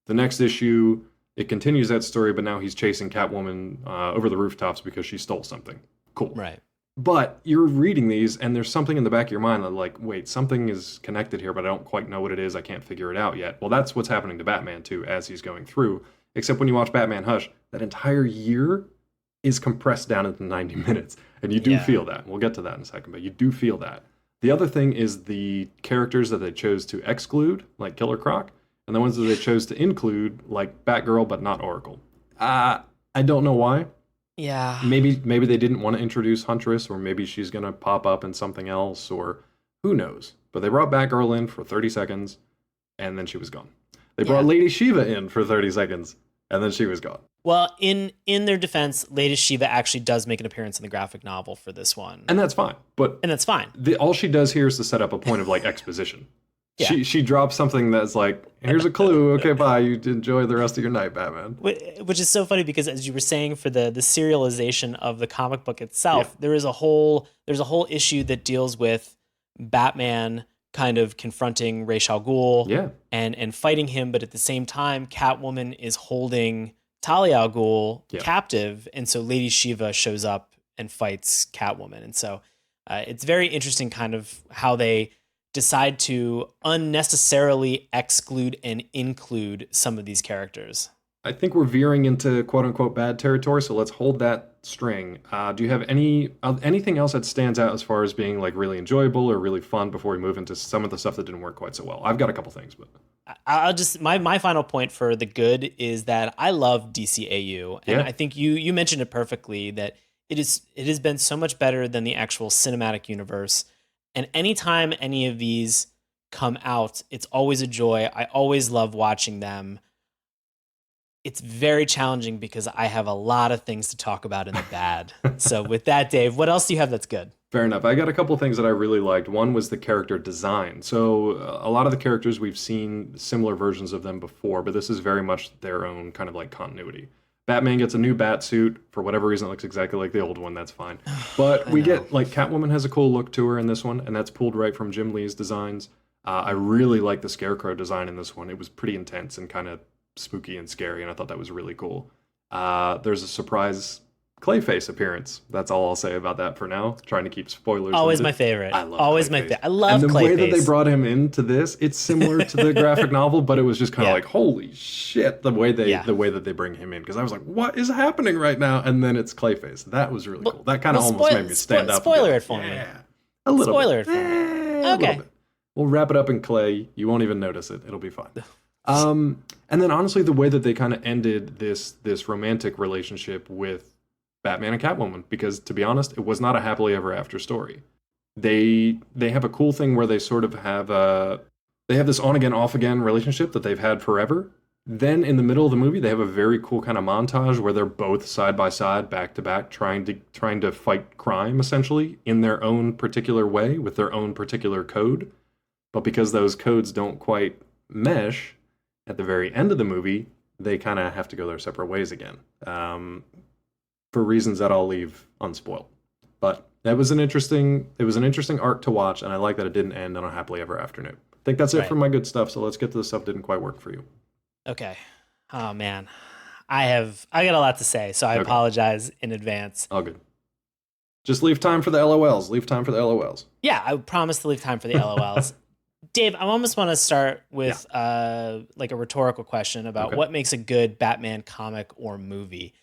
The next issue, it continues that story, but now he's chasing Catwoman over the rooftops because she stole something. Cool. Right. But you're reading these, and there's something in the back of your mind that, like, wait, something is connected here, but I don't quite know what it is. I can't figure it out yet. Well, that's what's happening to Batman, too, as he's going through. Except when you watch Batman Hush, that entire year is compressed down into 90 minutes. And you do feel that. We'll get to that in a second, but you do feel that. The other thing is the characters that they chose to exclude, like Killer Croc, and the ones that they chose to include, like Batgirl, but not Oracle. I don't know why. Yeah. Maybe they didn't want to introduce Huntress, or maybe she's going to pop up in something else, or who knows. But they brought Batgirl in for 30 seconds, and then she was gone. They brought Lady Shiva in for 30 seconds, and then she was gone. Well, in their defense, Lady Shiva actually does make an appearance in the graphic novel for this one. And that's fine. And that's fine. All she does here is to set up a point of, like, exposition. Yeah. She drops something that's like, here's a clue. Okay, bye. You enjoy the rest of your night, Batman. Which is so funny because, as you were saying, for the serialization of the comic book itself, there's a whole issue that deals with Batman kind of confronting Ra's al Ghul and fighting him, but at the same time, Catwoman is holding Talia al Ghul captive, and so Lady Shiva shows up and fights Catwoman. And so it's very interesting kind of how they decide to unnecessarily exclude and include some of these characters. I think we're veering into quote-unquote bad territory, so let's hold that string. Do you have anything else that stands out as far as being like really enjoyable or really fun before we move into some of the stuff that didn't work quite so well? I've got a couple things, but I'll just my final point for the good is that I love DCAU, and I think you mentioned it perfectly that it has been so much better than the actual cinematic universe. And anytime any of these come out, it's always a joy. I always love watching them. It's very challenging because I have a lot of things to talk about in the bad. So with that, Dave, what else do you have that's good? Fair enough. I got a couple things that I really liked. One was the character design. So a lot of the characters, we've seen similar versions of them before, but this is very much their own kind of like continuity. Batman gets a new bat suit. For whatever reason, it looks exactly like the old one. That's fine. But we get, like, Catwoman has a cool look to her in this one, and that's pulled right from Jim Lee's designs. I really like the Scarecrow design in this one. It was pretty intense and kind of spooky and scary, and I thought that was really cool. There's a surprise Clayface appearance. That's all I'll say about that for now. Trying to keep spoilers. Always limited. my favorite. I love Always Clayface. my favorite. I love And the Clayface. way that they brought him into this, it's similar to the graphic novel, but it was just kind of like, holy shit, the way that they bring him in. Because I was like, what is happening right now? And then it's Clayface. That was really cool. That kind of almost made me stand up. Spoiler it for me. A little Spoiler bit. it for me. A Okay. little bit. We'll wrap it up in clay. You won't even notice it. It'll be fine. And then honestly, the way that they kind of ended this romantic relationship with Batman and Catwoman, because to be honest, it was not a happily ever after story. They have a cool thing where they sort of have this on again off again relationship that they've had forever. Then in the middle of the movie, they have a very cool kind of montage where they're both side by side, back to back, trying to fight crime essentially in their own particular way with their own particular code. But because those codes don't quite mesh, at the very end of the movie, they kind of have to go their separate ways again, for reasons that I'll leave unspoiled. But it was an interesting arc to watch, and I like that it didn't end on a happily ever after note. I think that's it for my good stuff. So let's get to the stuff that didn't quite work for you. Okay. Oh man, I got a lot to say, so I apologize in advance. All good. Just leave time for the LOLs. Leave time for the LOLs. Yeah, I promise to leave time for the LOLs. Dave, I almost want to start with like a rhetorical question about what makes a good Batman comic or movie.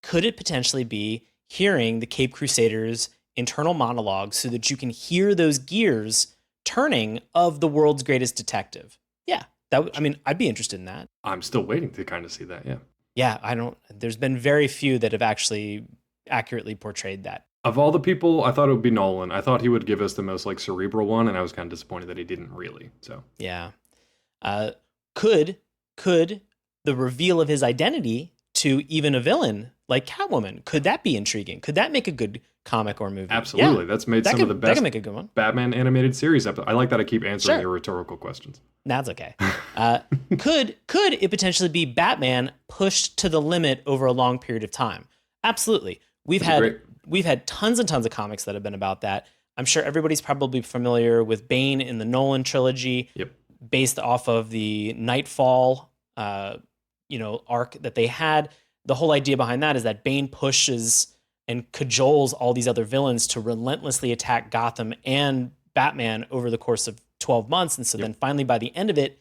Could it potentially be hearing the Caped Crusaders' internal monologue so that you can hear those gears turning of the world's greatest detective? Yeah, I'd be interested in that. I'm still waiting to kind of see that, yeah. Yeah, there's been very few that have actually accurately portrayed that. Of all the people, I thought it would be Nolan. I thought he would give us the most like cerebral one, and I was kind of disappointed that he didn't really. So yeah, could the reveal of his identity to even a villain like Catwoman, could that be intriguing? Could that make a good comic or movie? Absolutely, that's made some of the best. That could make a good one. Batman animated series episode. I like that I keep answering your rhetorical questions. That's okay. Could it potentially be Batman pushed to the limit over a long period of time? Absolutely. We've had tons and tons of comics that have been about that. I'm sure everybody's probably familiar with Bane in the Nolan trilogy, based off of the Nightfall, arc that they had. The whole idea behind that is that Bane pushes and cajoles all these other villains to relentlessly attack Gotham and Batman over the course of 12 months. And so then finally by the end of it,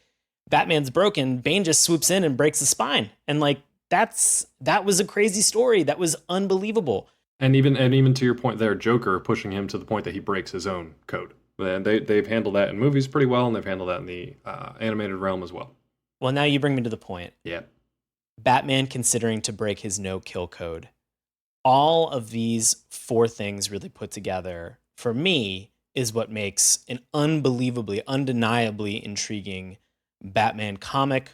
Batman's broken. Bane just swoops in and breaks his spine. And like, that was a crazy story. That was unbelievable. And even to your point there, Joker pushing him to the point that he breaks his own code. And they've handled that in movies pretty well, and they've handled that in the animated realm as well. Well, now you bring me to the point. Yeah. Batman considering to break his no-kill code. All of these four things really put together, for me, is what makes an unbelievably, undeniably intriguing Batman comic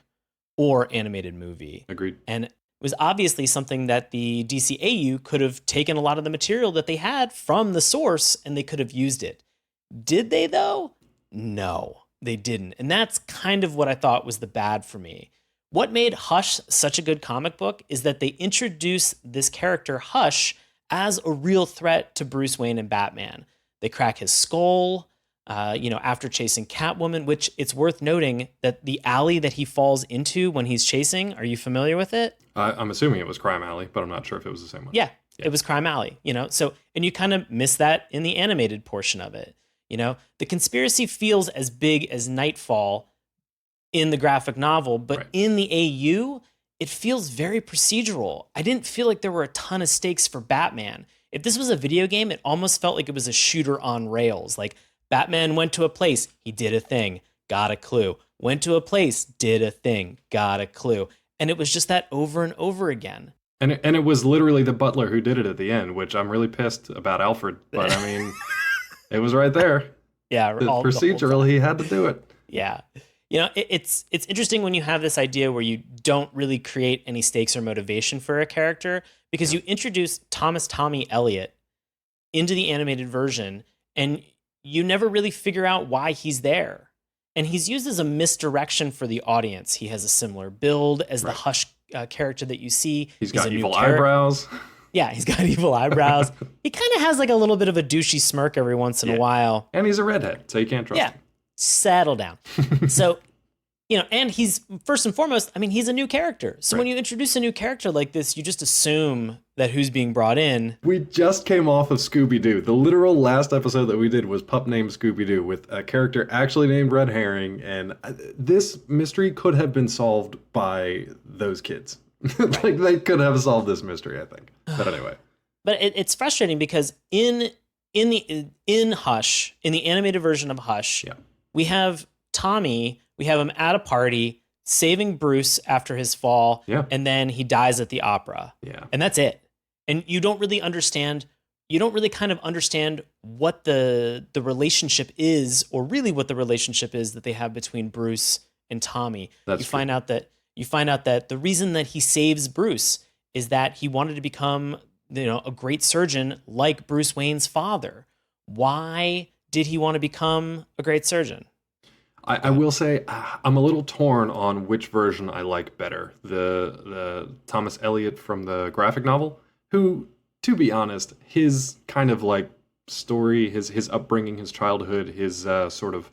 or animated movie. Agreed. And it was obviously something that the DCAU could have taken a lot of the material that they had from the source and they could have used it. Did they, though? No, they didn't. And that's kind of what I thought was the bad for me. What made Hush such a good comic book is that they introduce this character, Hush, as a real threat to Bruce Wayne and Batman. They crack his skull, after chasing Catwoman, which it's worth noting that the alley that he falls into when he's chasing, are you familiar with it? I'm assuming it was Crime Alley, but I'm not sure if it was the same one. Yeah. It was Crime Alley, so, and you kind of miss that in the animated portion of it. The conspiracy feels as big as Nightfall in the graphic novel, but in the AU, it feels very procedural. I didn't feel like there were a ton of stakes for Batman. If this was a video game, it almost felt like it was a shooter on rails. Like Batman went to a place, he did a thing, got a clue. Went to a place, did a thing, got a clue. And it was just that over and over again. And it was literally the butler who did it at the end, which I'm really pissed about Alfred. But I mean, it was right there. Yeah. Procedural, he had to do it. Yeah. It's interesting when you have this idea where you don't really create any stakes or motivation for a character, because you introduce Thomas Tommy Elliot into the animated version and you never really figure out why he's there. And he's used as a misdirection for the audience. He has a similar build as the Hush character that you see. He's got evil eyebrows. Yeah, he's got evil eyebrows. He kind of has like a little bit of a douchey smirk every once in a while. And he's a redhead, so you can't trust him. Settle down. So And he's first and foremost, I mean, he's a new character. So when you introduce a new character like this, you just assume that who's being brought in. We just came off of Scooby-Doo. The literal last episode that we did was Pup Named Scooby-Doo with a character actually named Red Herring. And this mystery could have been solved by those kids. Like they could have solved this mystery, I think. But anyway. But it's frustrating because in Hush, in the animated version of Hush, we have Tommy, we have him at a party saving Bruce after his fall, and then he dies at the opera. Yeah. And that's it. And you don't really kind of understand what the relationship is, or really what the relationship is that they have between Bruce and Tommy. You find out that the reason that he saves Bruce is that he wanted to become, a great surgeon like Bruce Wayne's father. Why did he want to become a great surgeon? I will say I'm a little torn on which version I like better. The Thomas Elliot from the graphic novel, who, to be honest, his kind of like story, his upbringing, his childhood, his sort of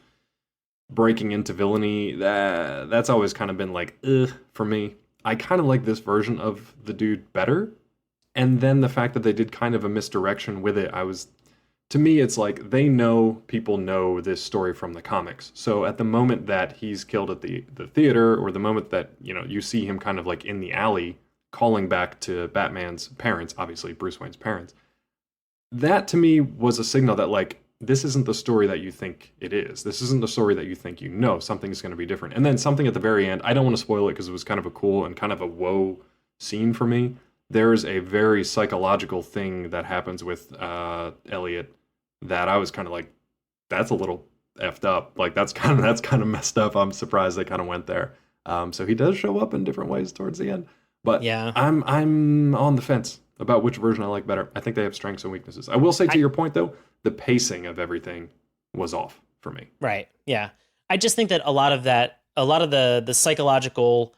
breaking into villainy, that's always kind of been like, for me. I kind of like this version of the dude better. And then the fact that they did kind of a misdirection with it, to me, it's like people know this story from the comics. So at the moment that he's killed at the theater, or the moment that, you see him kind of like in the alley calling back to Batman's parents, obviously Bruce Wayne's parents, that to me was a signal that like, this isn't the story that you think it is. This isn't the story that you think something's going to be different. And then something at the very end, I don't want to spoil it because it was kind of a cool and kind of a whoa scene for me. There's a very psychological thing that happens with Elliot that I was kind of like, that's a little effed up. Like that's kind of messed up. I'm surprised they kind of went there. So he does show up in different ways towards the end. But yeah, I'm on the fence about which version I like better. I think they have strengths and weaknesses. I will say to your point though, the pacing of everything was off for me. Right. Yeah. I just think that a lot of the psychological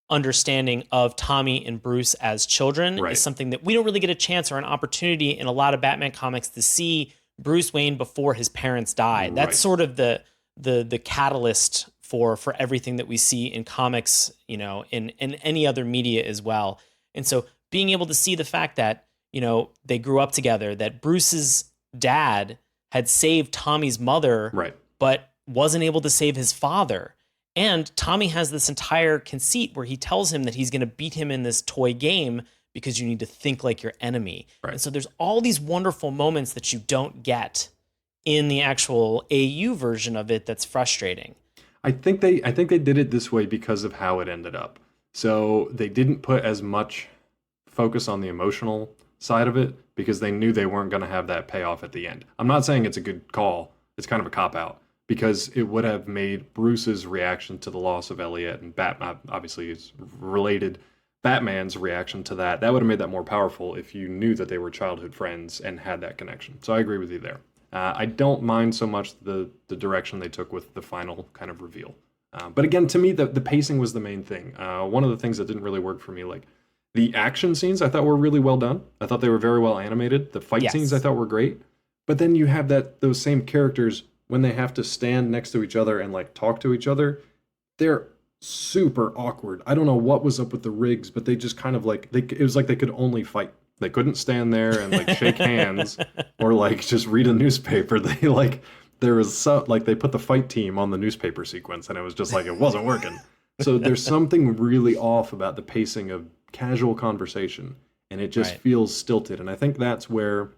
understanding of Tommy and Bruce as children is something that we don't really get a chance or an opportunity in a lot of Batman comics to see Bruce Wayne before his parents died. That's sort of the catalyst for everything that we see in comics, in any other media as well. And so being able to see the fact that, they grew up together, that Bruce's dad had saved Tommy's mother, but wasn't able to save his father. And Tommy has this entire conceit where he tells him that he's going to beat him in this toy game because you need to think like your enemy. And so there's all these wonderful moments that you don't get in the actual AU version of it that's frustrating. I think they did it this way because of how it ended up. So they didn't put as much focus on the emotional side of it because they knew they weren't going to have that payoff at the end. I'm not saying it's a good call. It's kind of a cop-out. Because it would have made Bruce's reaction to the loss of Elliot, and Batman obviously is related, Batman's reaction to that would have made that more powerful if you knew that they were childhood friends and had that connection. So I agree with you there. I don't mind so much the direction they took with the final kind of reveal. But again, to me, the pacing was the main thing. One of the things that didn't really work for me, like the action scenes I thought were really well done. I thought they were very well animated. The fight scenes I thought were great. But then you have those same characters when they have to stand next to each other and like talk to each other, they're super awkward. I don't know what was up with the rigs, but they just kind of like, it was like they could only fight. They couldn't stand there and like shake hands or like just read a newspaper. They they put the fight team on the newspaper sequence and it was just like, it wasn't working. So there's something really off about the pacing of casual conversation and it just feels stilted. And I think that's where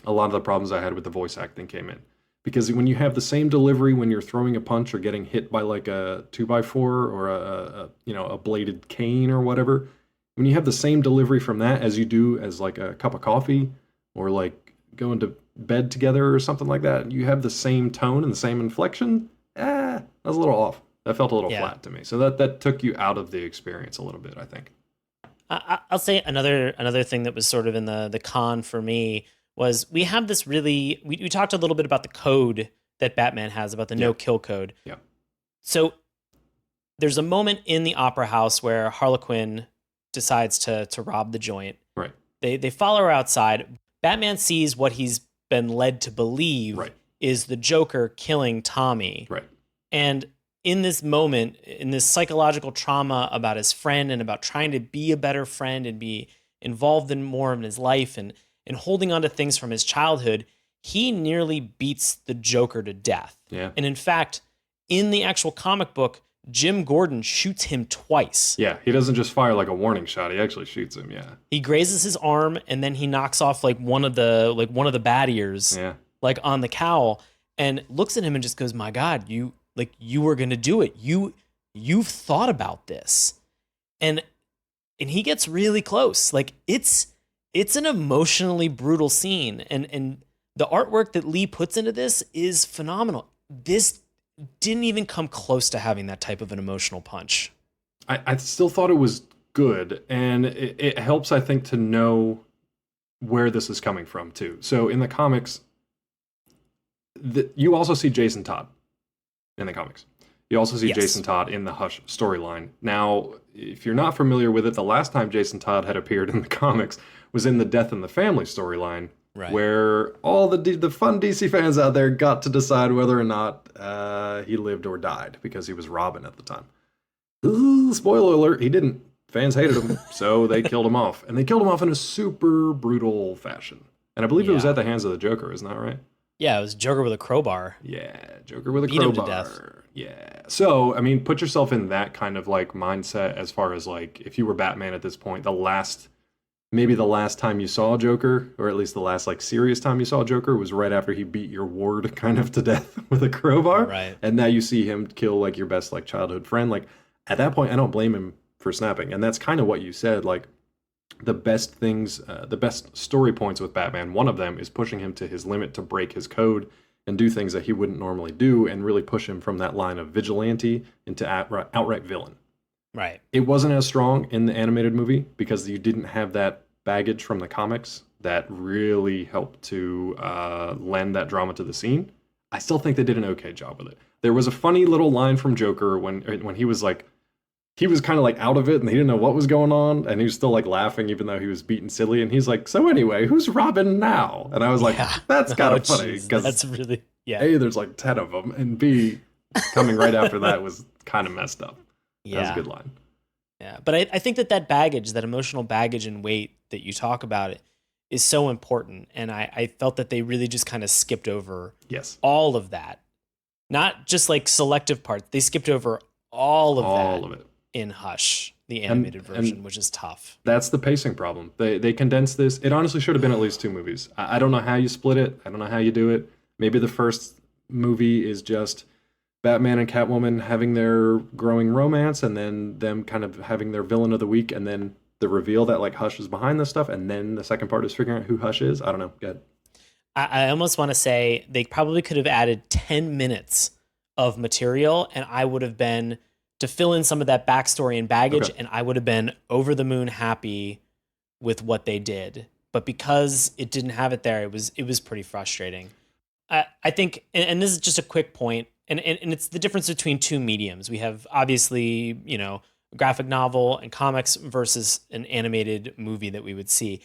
a lot of the problems I had with the voice acting came in. Because when you have the same delivery when you're throwing a punch or getting hit by like a 2x4 or a bladed cane or whatever, when you have the same delivery from that as you do as like a cup of coffee or like going to bed together or something like that, you have the same tone and the same inflection, that was a little off. That felt a little flat to me. So that took you out of the experience a little bit, I think. I'll say another thing that was sort of in the con for me was we have this we talked a little bit about the code that Batman has, about the no-kill code. Yeah. So there's a moment in the Opera House where Harlequin decides to rob the joint. Right. They follow her outside. Batman sees what he's been led to believe is the Joker killing Tommy. Right. And in this moment, in this psychological trauma about his friend and about trying to be a better friend and be involved in more in his life and holding on to things from his childhood, he nearly beats the Joker to death. Yeah. And in fact, in the actual comic book, Jim Gordon shoots him twice. Yeah, he doesn't just fire like a warning shot. He actually shoots him, yeah. He grazes his arm and then he knocks off like one of the bat ears like on the cowl and looks at him and just goes, "My God, you were going to do it. You've thought about this." And he gets really close. Like it's an emotionally brutal scene and the artwork that Lee puts into this is phenomenal. This didn't even come close to having that type of an emotional punch. I still thought it was good, and it helps, I think, to know where this is coming from, too. So in the comics, you also see Jason Todd in the comics. You also see Jason Todd in the Hush storyline. Now, if you're not familiar with it, the last time Jason Todd had appeared in the comics was in the Death in the Family storyline, where all the fun DC fans out there got to decide whether or not he lived or died because he was Robin at the time. Ooh, spoiler alert, he didn't. Fans hated him, so they killed him off. And they killed him off in a super brutal fashion. And I believe it was at the hands of the Joker, isn't that right? Yeah, it was Joker with a crowbar. Yeah, Joker with a crowbar. Beat him to death. Yeah. So, I mean, put yourself in that kind of like mindset as far as like if you were Batman at this point, maybe the last time you saw Joker, or at least the last like serious time you saw Joker was right after he beat your ward kind of to death with a crowbar. Right. And now you see him kill like your best like childhood friend. Like at that point, I don't blame him for snapping. And that's kind of what you said. Like the best things, the best story points with Batman, one of them is pushing him to his limit to break his code and do things that he wouldn't normally do and really push him from that line of vigilante into outright villain. Right. It wasn't as strong in the animated movie because you didn't have that baggage from the comics that really helped to lend that drama to the scene. I still think they did an okay job with it. There was a funny little line from Joker when he was like, he was kind of like out of it and he didn't know what was going on and he was still like laughing even though he was beaten silly and he's like, "So anyway, who's Robin now?" And I was like, that's kind of funny because that's really A, there's like 10 of them, and B, coming right after that was kind of messed up. That was a good line. Yeah, but I think that baggage, that emotional baggage and weight that you talk about it is so important. And I felt that they really just kind of skipped over all of that. Not just like selective parts. They skipped over all of it in Hush, the animated version, which is tough. That's the pacing problem. They condensed this. It honestly should have been at least 2 movies. I don't know how you split it. I don't know how you do it. Maybe the first movie is just Batman and Catwoman having their growing romance and then them kind of having their villain of the week and then the reveal that like Hush is behind this stuff and then the second part is figuring out who Hush is. I don't know. Go ahead. I almost want to say they probably could have added 10 minutes of material and I would have been to fill in some of that backstory and baggage and I would have been over the moon happy with what they did. But because it didn't have it there, it was pretty frustrating. I think, and this is just a quick point, and it's the difference between 2 mediums. We have obviously, graphic novel and comics versus an animated movie that we would see.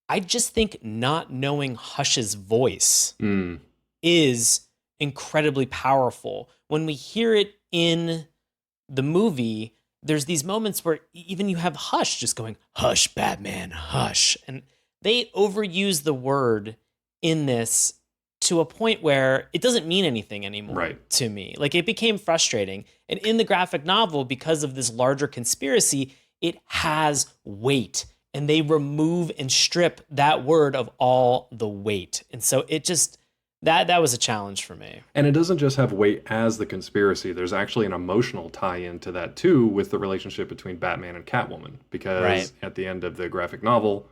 I just think not knowing Hush's voice is incredibly powerful. When we hear it in the movie, there's these moments where even you have Hush just going, "Hush, Batman, hush." And they overuse the word in this to a point where it doesn't mean anything anymore to me. Like it became frustrating. And in the graphic novel, because of this larger conspiracy, it has weight and they remove and strip that word of all the weight. And so it just, that was a challenge for me. And it doesn't just have weight as the conspiracy. There's actually an emotional tie-in to that too with the relationship between Batman and Catwoman. Because at the end of the graphic novel,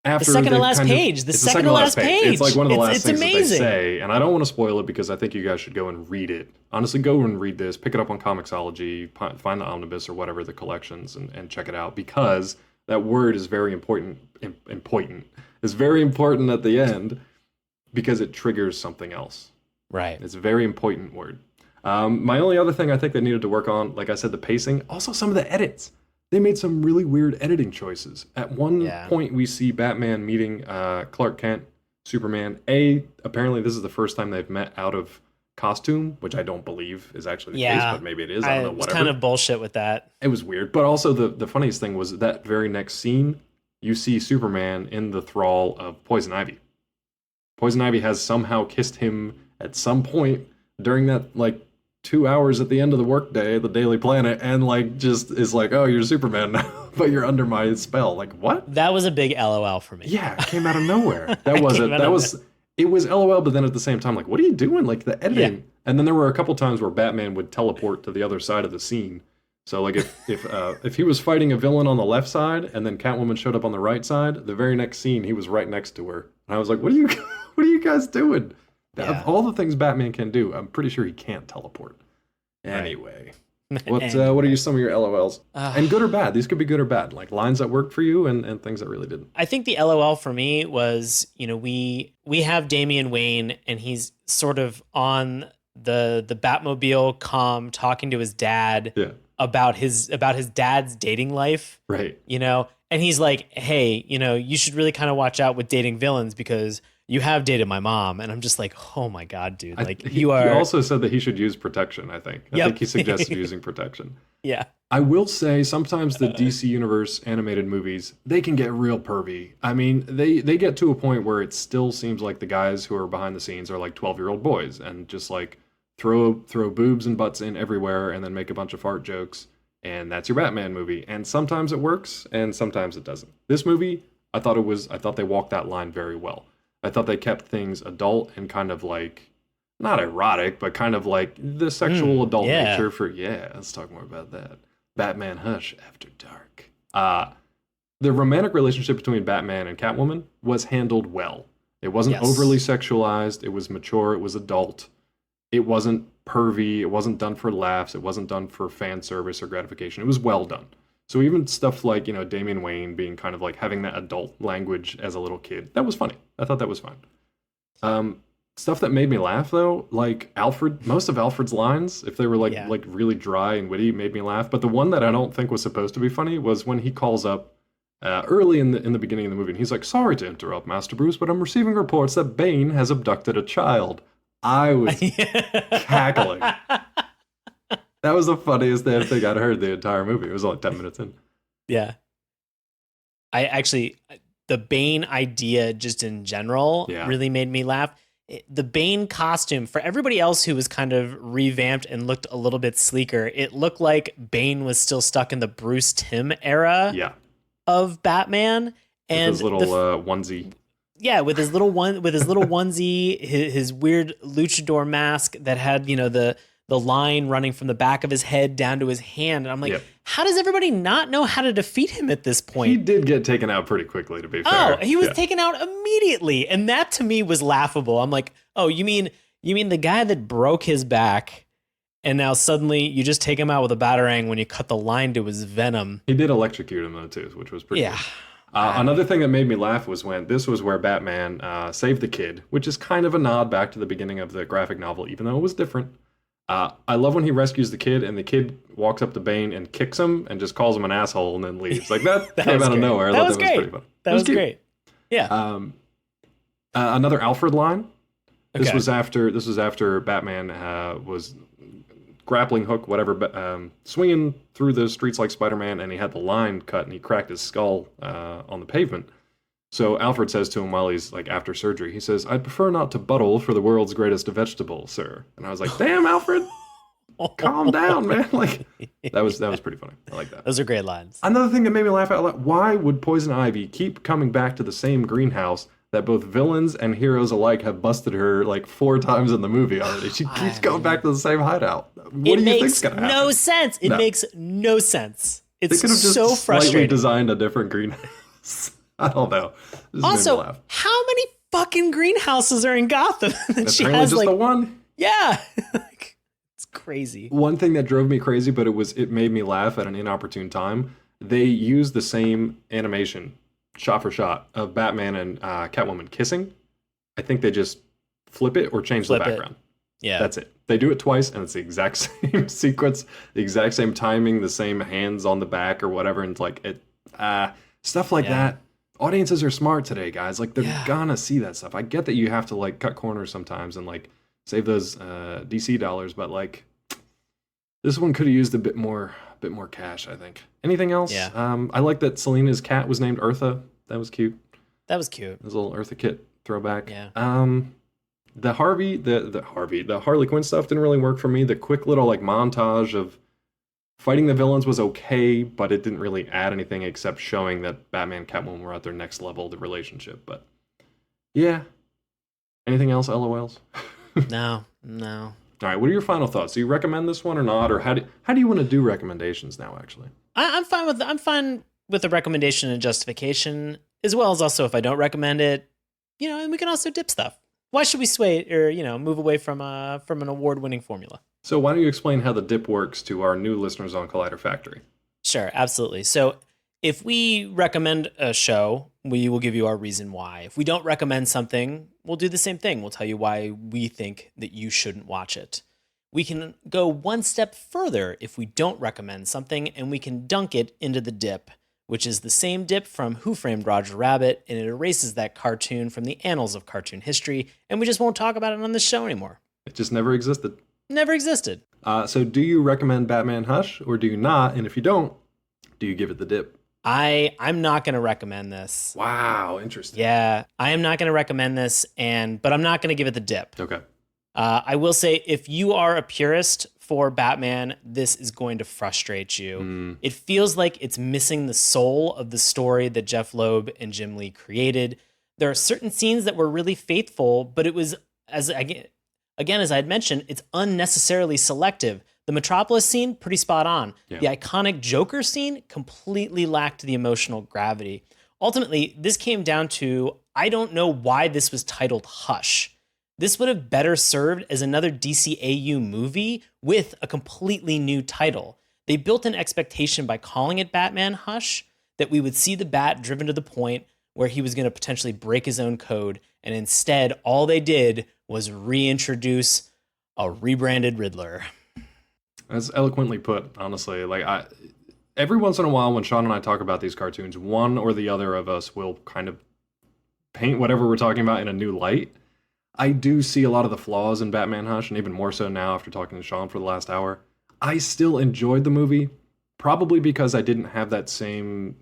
after the second to last page. The second to last page. It's like one of the last things amazing. that they say. And I don't want to spoil it because I think you guys should go and read it. Honestly, go and read this. Pick it up on Comixology. Find the Omnibus or whatever, the collections, and check it out. Because that word is very important. It's very important at the end because it triggers something else. Right. It's a very important word. My only other thing I think they needed to work on, like I said, the pacing. Also, some of the edits. They made some really weird editing choices. At one point, we see Batman meeting Clark Kent, Superman. Apparently this is the first time they've met out of costume, which I don't believe is actually the case, but maybe it is. I don't know. was Whatever. kind of bullshit with that. It was weird. But also the funniest thing was that very next scene, you see Superman in the thrall of Poison Ivy. Poison Ivy has somehow kissed him at some point during that, like, 2 hours at the end of the workday, the Daily Planet, and, like, just is like, oh, you're Superman now, but you're under my spell. Like, what? That was a big LOL for me. Yeah, it came out of nowhere. That wasn't. That was. It was LOL, but then at the same time, like, what are you doing? Like, the editing. Yeah. And then there were a couple times where Batman would teleport to the other side of the scene. So, like, if he was fighting a villain on the left side and then Catwoman showed up on the right side, the very next scene he was right next to her, and I was like, what are you guys doing? Yeah. Of all the things Batman can do, I'm pretty sure he can't teleport. Anyway. What are some of your LOLs? And good or bad? These could be good or bad. Like lines that worked for you and things that really didn't. I think the LOL for me was, we have Damian Wayne and he's sort of on the Batmobile comm talking to his dad about his dad's dating life. Right. And he's like, hey, you should really kind of watch out with dating villains because you have dated my mom. And I'm just like, oh my God, dude. Like he also said that he should use protection, I think. I think he suggested using protection. Yeah. I will say sometimes the DC Universe animated movies, they can get real pervy. I mean, they get to a point where it still seems like the guys who are behind the scenes are like 12-year-old boys and just like throw boobs and butts in everywhere and then make a bunch of fart jokes. And that's your Batman movie. And sometimes it works and sometimes it doesn't. This movie, I thought they walked that line very well. I thought they kept things adult and kind of like, not erotic, but kind of like the sexual adult nature for, let's talk more about that. Batman Hush After Dark. The romantic relationship between Batman and Catwoman was handled well. It wasn't overly sexualized. It was mature. It was adult. It wasn't pervy. It wasn't done for laughs. It wasn't done for fan service or gratification. It was well done. So even stuff like, Damian Wayne being kind of like having that adult language as a little kid, that was funny. I thought that was fine. Stuff that made me laugh though, like most of Alfred's lines, if they were like really dry and witty, made me laugh. But the one that I don't think was supposed to be funny was when he calls up early in the beginning of the movie, and he's like, "Sorry to interrupt, Master Bruce, but I'm receiving reports that Bane has abducted a child." I was cackling. That was the funniest damn thing I'd heard the entire movie. It was only 10 minutes in. Yeah. The Bane idea just in general really made me laugh. The Bane costume, for everybody else who was kind of revamped and looked a little bit sleeker, it looked like Bane was still stuck in the Bruce Timm era of Batman. And with his little onesie. Yeah, with his little onesie, his weird luchador mask that had, the line running from the back of his head down to his hand. And I'm like, how does everybody not know how to defeat him at this point? He did get taken out pretty quickly, to be fair. Oh, he was taken out immediately. And that to me was laughable. I'm like, oh, you mean the guy that broke his back and now suddenly you just take him out with a batarang when you cut the line to his venom? He did electrocute him though too, which was pretty good. Another thing that made me laugh was when this was where Batman saved the kid, which is kind of a nod back to the beginning of the graphic novel, even though it was different. I love when he rescues the kid and the kid walks up to Bane and kicks him and just calls him an asshole and then leaves. Like that came out of nowhere. That was great. Pretty fun. That was great. Yeah. Another Alfred line. This was after Batman was grappling hook, whatever, swinging through the streets like Spider-Man, and he had the line cut and he cracked his skull on the pavement. So Alfred says to him while he's like after surgery, he says, "I'd prefer not to buttle for the world's greatest vegetable, sir." And I was like, "Damn, Alfred, calm down, man!" Like that was pretty funny. I like that. Those are great lines. Another thing that made me laugh out loud: why would Poison Ivy keep coming back to the same greenhouse that both villains and heroes alike have busted her like 4 times in the movie already? She keeps going back to the same hideout. What do you think's gonna happen? No sense. It makes no sense. It's they could have just so frustrating. Slightly designed a different greenhouse. I don't know. Also, how many fucking greenhouses are in Gotham? And she has just the one. Yeah. It's crazy. One thing that drove me crazy, but it made me laugh at an inopportune time. They used the same animation, shot for shot, of Batman and Catwoman kissing. I think they just flip it or change the background. Yeah. That's it. They do it twice, and it's the exact same sequence, the exact same timing, the same hands on the back or whatever. And it's like stuff like that. Audiences are smart today, guys. Like they're gonna see that stuff. I get that you have to like cut corners sometimes and like save those DC dollars, but like this one could have used a bit more cash, I think. Anything else? Yeah. I like that Selina's cat was named Eartha. That was cute. That was cute. It was a little Eartha Kitt throwback. Yeah. The Harley Quinn stuff didn't really work for me. The quick little like montage of fighting the villains was okay, but it didn't really add anything except showing that Batman and Catwoman were at their next level of the relationship. But yeah. Anything else, LOLs? No. All right, what are your final thoughts? Do you recommend this one or not? Or how do you want to do recommendations now, actually? I'm fine with the recommendation and justification, as well as also if I don't recommend it, and we can also dip stuff. Why should we sway or move away from an award-winning formula? So why don't you explain how the dip works to our new listeners on Collider Factory? Sure, absolutely. So if we recommend a show, we will give you our reason why. If we don't recommend something, we'll do the same thing. We'll tell you why we think that you shouldn't watch it. We can go one step further if we don't recommend something, and we can dunk it into the dip, which is the same dip from Who Framed Roger Rabbit, and it erases that cartoon from the annals of cartoon history, and we just won't talk about it on this show anymore. It just never existed. Never existed. So do you recommend Batman Hush, or do you not? And if you don't, do you give it the dip? I'm not going to recommend this. Wow, interesting. Yeah, I am not going to recommend this, but I'm not going to give it the dip. Okay. I will say, if you are a purist for Batman, this is going to frustrate you. It feels like it's missing the soul of the story that Jeph Loeb and Jim Lee created. There are certain scenes that were really faithful, but it was, as I had mentioned, it's unnecessarily selective. The Metropolis scene, pretty spot on. Yeah. The iconic Joker scene completely lacked the emotional gravity. Ultimately, this came down to, I don't know why this was titled Hush. This would have better served as another DCAU movie with a completely new title. They built an expectation by calling it Batman Hush that we would see the Bat driven to the point where he was going to potentially break his own code, and instead, all they did was reintroduce a rebranded Riddler. That's eloquently put, honestly. Like, every once in a while when Sean and I talk about these cartoons, one or the other of us will kind of paint whatever we're talking about in a new light. I do see a lot of the flaws in Batman Hush, and even more so now after talking to Sean for the last hour. I still enjoyed the movie, probably because I didn't have that same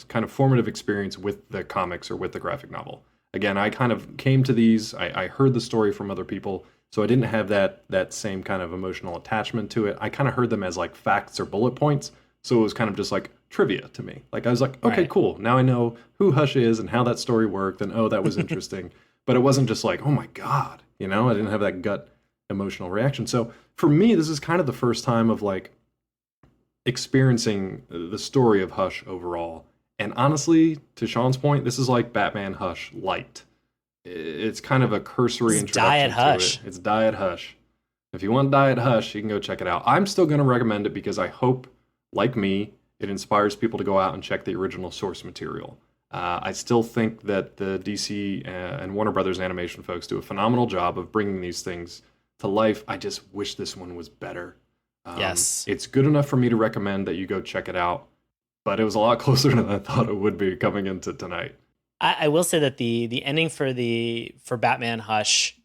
kind of formative experience with the comics or with the graphic novel. Again, I kind of came to these, I heard the story from other people, so I didn't have that same kind of emotional attachment to it. I kind of heard them as like facts or bullet points, so it was kind of just like trivia to me. Like I was like, okay, cool. Now I know who Hush is and how that story worked, and oh, that was interesting. But it wasn't just like, oh my God, I didn't have that gut emotional reaction. So for me, this is kind of the first time of like experiencing the story of Hush overall. And honestly, to Sean's point, this is like Batman Hush light. It's kind of a cursory introduction Diet Hush. to it. It's Diet Hush. If you want Diet Hush, you can go check it out. I'm still going to recommend it because I hope, like me, it inspires people to go out and check the original source material. I still think that the DC and Warner Brothers animation folks do a phenomenal job of bringing these things to life. I just wish this one was better. Yes. It's good enough for me to recommend that you go check it out, but it was a lot closer than I thought it would be coming into tonight. I will say that the ending for Batman Hush,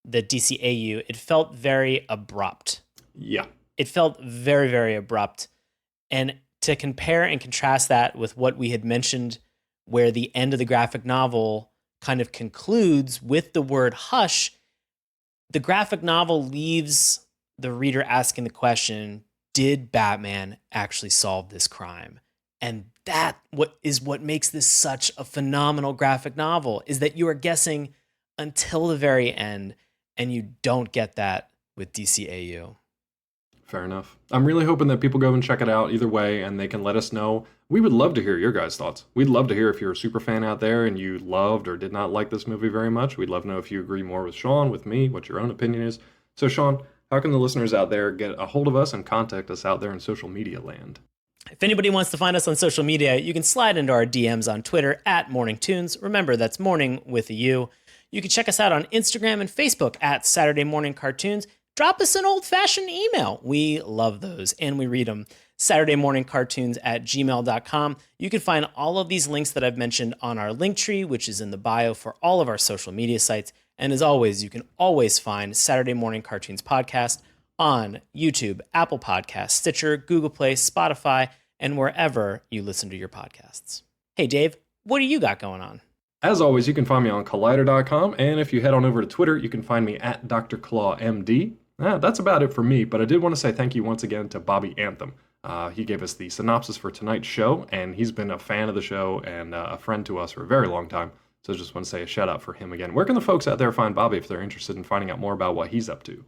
the DCAU, it felt very abrupt. Yeah. It felt very, very abrupt. And to compare and contrast that with what we had mentioned, where the end of the graphic novel kind of concludes with the word hush, the graphic novel leaves the reader asking the question, did Batman actually solve this crime? And that what makes this such a phenomenal graphic novel, is that you are guessing until the very end, and you don't get that with DCAU. Fair enough. I'm really hoping that people go and check it out either way, and they can let us know. We would love to hear your guys' thoughts. We'd love to hear if you're a super fan out there and you loved or did not like this movie very much. We'd love to know if you agree more with Sean, with me, what your own opinion is. So, Sean, how can the listeners out there get a hold of us and contact us out there in social media land? If anybody wants to find us on social media, you can slide into our DMs on Twitter at Morning Tunes. Remember, that's morning with a U. You can check us out on Instagram and Facebook at Saturday Morning Cartoons. Drop us an old-fashioned email. We love those, and we read them. SaturdayMorningCartoons@gmail.com. You can find all of these links that I've mentioned on our link tree, which is in the bio for all of our social media sites. And as always, you can always find Saturday Morning Cartoons Podcast on YouTube, Apple Podcasts, Stitcher, Google Play, Spotify, and wherever you listen to your podcasts. Hey, Dave, what do you got going on? As always, you can find me on Collider.com, and if you head on over to Twitter, you can find me at Dr. Claw MD. That's about it for me, but I did want to say thank you once again to Bobby Anthem. He gave us the synopsis for tonight's show, and he's been a fan of the show and a friend to us for a very long time. So I just want to say a shout out for him again. Where can the folks out there find Bobby if they're interested in finding out more about what he's up to?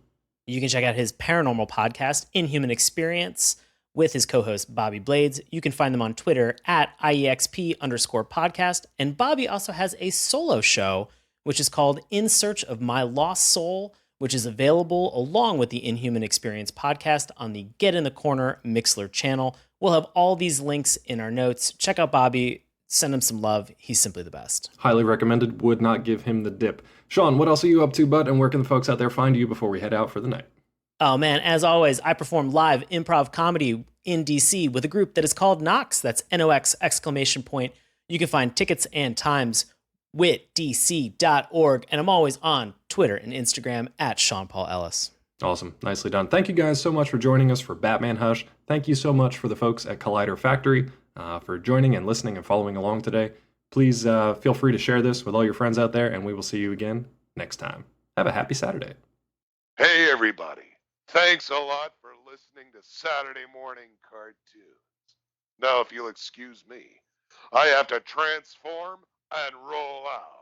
You can check out his paranormal podcast, Inhuman Experience, with his co-host Bobby Blades. You can find them on Twitter at IEXP_podcast. And Bobby also has a solo show, which is called In Search of My Lost Soul, which is available along with the Inhuman Experience podcast on the Get in the Corner Mixler channel. We'll have all these links in our notes. Check out Bobby. Send him some love. He's simply the best. Highly recommended. Would not give him the dip. Sean, what else are you up to, bud? And where can the folks out there find you before we head out for the night? Oh man, as always, I perform live improv comedy in DC with a group that is called Nox. That's NOX exclamation point. You can find tickets and times witdc.org. And I'm always on Twitter and Instagram at Sean Paul Ellis. Awesome. Nicely done. Thank you guys so much for joining us for Batman Hush. Thank you so much for the folks at Collider Factory for joining and listening and following along today. Please feel free to share this with all your friends out there, and we will see you again next time. Have a happy Saturday. Hey, everybody. Thanks a lot for listening to Saturday Morning Cartoons. Now, if you'll excuse me, I have to transform and roll out.